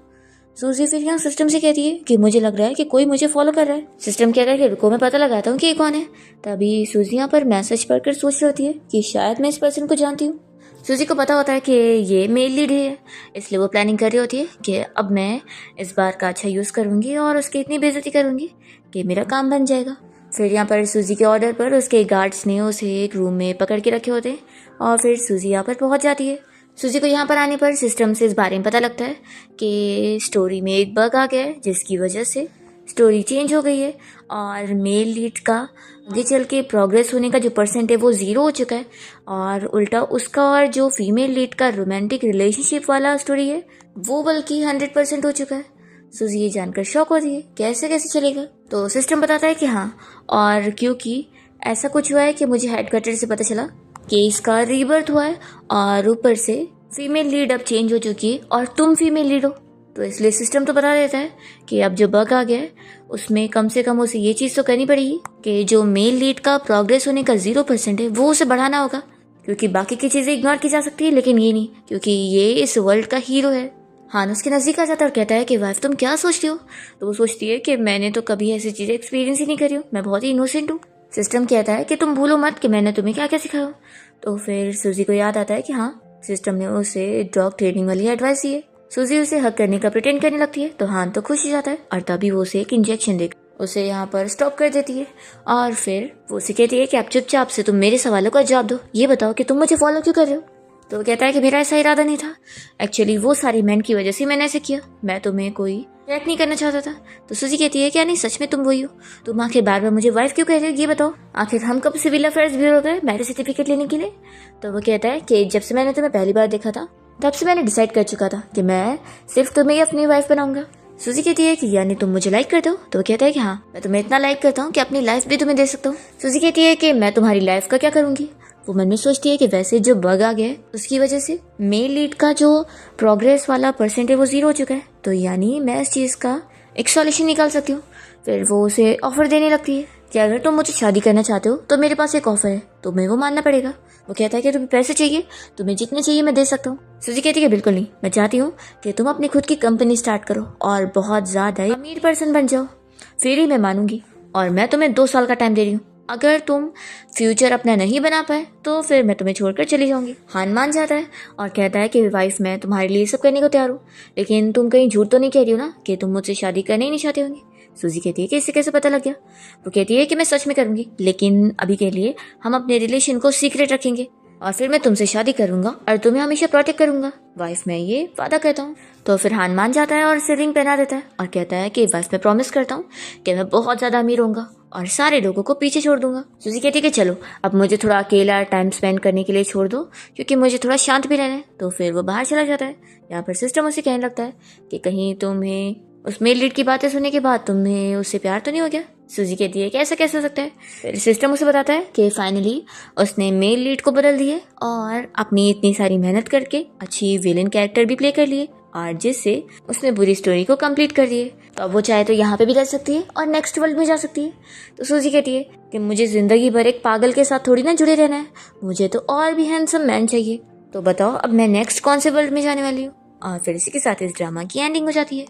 सूजी फिर यहाँ सिस्टम से कहती है कि मुझे लग रहा है कि कोई मुझे फॉलो कर रहा है। सिस्टम कहता है कि रुको मैं पता लगाता हूँ कि ये कौन है। तभी सूजी यहाँ पर मैसेज पढ़कर सोच रही होती है कि शायद मैं इस पर्सन को जानती हूँ। सूजी को पता होता है कि ये मेल लीड है, इसलिए वो प्लानिंग कर रही होती है कि अब मैं इस बार का अच्छा यूज़ करूँगी और उसकी इतनी बेइज्जती करूँगी कि मेरा काम बन जाएगा। फिर यहाँ पर सूजी के ऑर्डर पर उसके गार्ड्स ने उसे एक रूम में पकड़ के रखे होते हैं और फिर सूजी यहाँ पर पहुँच जाती है। सूजी को यहाँ पर आने पर सिस्टम से इस बारे में पता लगता है कि स्टोरी में एक बग आ गया है जिसकी वजह से स्टोरी चेंज हो गई है और मेल लीड का आगे चल के प्रोग्रेस होने का जो परसेंट है वो 0 हो चुका है, और उल्टा उसका और जो फीमेल लीड का रोमांटिक रिलेशनशिप वाला स्टोरी है वो बल्कि 100% हो चुका है। सूजी ये जानकर शॉक होती है कैसे कैसे चलेगा, तो सिस्टम बताता है कि हाँ, और क्योंकि ऐसा कुछ हुआ है कि मुझे हेडक्वार्टर से पता चला कि इसका रीबर्थ हुआ है और ऊपर से फीमेल लीड अब चेंज हो चुकी है और तुम फीमेल लीड हो, तो इसलिए सिस्टम तो बता देता है कि अब जो बग आ गया है उसमें कम से कम उसे ये चीज़ तो करनी पड़ेगी कि जो मेल लीड का प्रोग्रेस होने का 0% है वो उसे बढ़ाना होगा, क्योंकि बाकी की चीज़ें इग्नोर की जा सकती है लेकिन ये नहीं, क्योंकि ये इस वर्ल्ड का हीरो है। हान उसके नज़दीक आ जाता है और कहता है कि वाइफ तुम क्या सोचती हो, तो वो सोचती है कि मैंने तो कभी ऐसी चीज़ें एक्सपीरियंस ही नहीं करी हूँ, मैं बहुत ही इनोसेंट हूँ। सिस्टम कहता है कि तुम भूलो मत कि मैंने तुम्हें क्या क्या सिखाया। तो फिर सूजी को याद आता है कि हाँ, सिस्टम ने उसे ड्रग ट्रेडिंग वाली एडवाइस दी है। सूजी उसे हक करने का प्रिटेंड करने लगती है तो हान तो खुश हो जाता है और तभी वो उसे एक इंजेक्शन देकर उसे यहाँ पर स्टॉप कर देती है और फिर वो उसे कहती है कि आप चुपचाप से तुम मेरे सवालों का जवाब दो, ये बताओ कि तुम मुझे फॉलो क्यों कर रहे हो। तो वो कहता है कि मेरा ऐसा इरादा नहीं था, एक्चुअली वो सारी मैन की वजह से मैंने ऐसे किया, मैं तुम्हें कोई ट्रैक नहीं करना चाहता था। तो सूजी कहती है क्या नहीं सच में तुम वही हो, तुम आखिर बार बार मुझे वाइफ क्यों कह रहे हो, ये बताओ आखिर हम कब सिविल अफेयर्स ब्यूरो गए मैरिज सर्टिफिकेट लेने के लिए। तो वो कहता है कि जब से मैंने तुम्हें पहली बार देखा था तब से मैंने डिसाइड कर चुका था कि मैं सिर्फ तुम्हें ही अपनी वाइफ बनाऊंगा। सूजी कहती है कि यानी तुम मुझे लाइक करते हो। तो वो कहता है कि हाँ मैं तुम्हें इतना लाइक करता हूँ कि अपनी लाइफ भी तुम्हें दे सकता हूँ। सूजी कहती है कि मैं तुम्हारी लाइफ का क्या करूंगी। वो मन में सोचती है कि वैसे जो बग आ गया है उसकी वजह से मेल लीड का जो प्रोग्रेस वाला परसेंट है वो 0 हो चुका है, तो यानी मैं इस चीज़ का एक सॉल्यूशन निकाल सकती हूँ। फिर वो उसे ऑफर देने लगती है कि अगर तुम मुझे शादी करना चाहते हो तो मेरे पास एक ऑफर है, तुम्हें वो मानना पड़ेगा। वो कहता है कि तुम्हें पैसे चाहिए, तुम्हें जितने चाहिए मैं दे सकता हूँ। सूजी कहती है कि बिल्कुल नहीं, मैं चाहती हूँ कि तुम अपनी खुद की कंपनी स्टार्ट करो और बहुत ज़्यादा अमीर पर्सन बन जाओ, फिर ही मैं मानूंगी। और मैं तुम्हें 2 साल का टाइम दे रही हूँ, अगर तुम फ्यूचर अपना नहीं बना पाए तो फिर मैं तुम्हें छोड़कर चली जाऊंगी। हान मान जाता है और कहता है कि वाइफ मैं तुम्हारे लिए सब करने को तैयार हूँ, लेकिन तुम कहीं झूठ तो नहीं कह रही हो ना कि तुम मुझसे शादी करना ही नहीं चाहते होंगे। सूजी कहती है कि इससे कैसे पता लग गया। वो कहती है कि मैं सच में करूंगी, लेकिन अभी के लिए हम अपने रिलेशन को सीक्रेट रखेंगे और फिर मैं तुमसे शादी करूंगा और तुम्हें हमेशा प्रोटेक्ट करूंगा, वाइफ मैं ये वादा करता हूँ। तो फिर हान मान जाता है और उसे रिंग पहना देता है और कहता है कि वाइफ मैं प्रॉमिस करता हूँ कि मैं बहुत ज्यादा अमीर होऊंगा और सारे लोगों को पीछे छोड़ दूंगा। सूजी कहती है कि चलो अब मुझे थोड़ा अकेला टाइम स्पेंड करने के लिए छोड़ दो, क्योंकि मुझे थोड़ा शांत भी रहना है। तो फिर वो बाहर चला जाता है। यहाँ पर सिस्टम उसे कहने लगता है कि कहीं तुम्हें उस मेल लीड की बातें सुनने के बाद तुम्हें उससे प्यार तो नहीं हो गया। सूजी कहती है कि ऐसा कैसे हो सकता है। फिर सिस्टम उसे बताता है कि फाइनली उसने मेल लीड को बदल दिए और अपनी इतनी सारी मेहनत करके अच्छी विलेन कैरेक्टर भी प्ले कर लिए और जिससे उसने बुरी स्टोरी को कंप्लीट कर दिए। तो अब वो चाहे तो यहाँ पे भी रह सकती है और नेक्स्ट वर्ल्ड में जा सकती है। तो सूजी कहती है कि मुझे जिंदगी भर एक पागल के साथ थोड़ी ना जुड़े रहना है, मुझे तो और भी हैंडसम मैन चाहिए। तो बताओ अब मैं नेक्स्ट कौन से वर्ल्ड में जाने वाली हूँ। और फिर इसी के साथ इस ड्रामा की एंडिंग हो जाती है।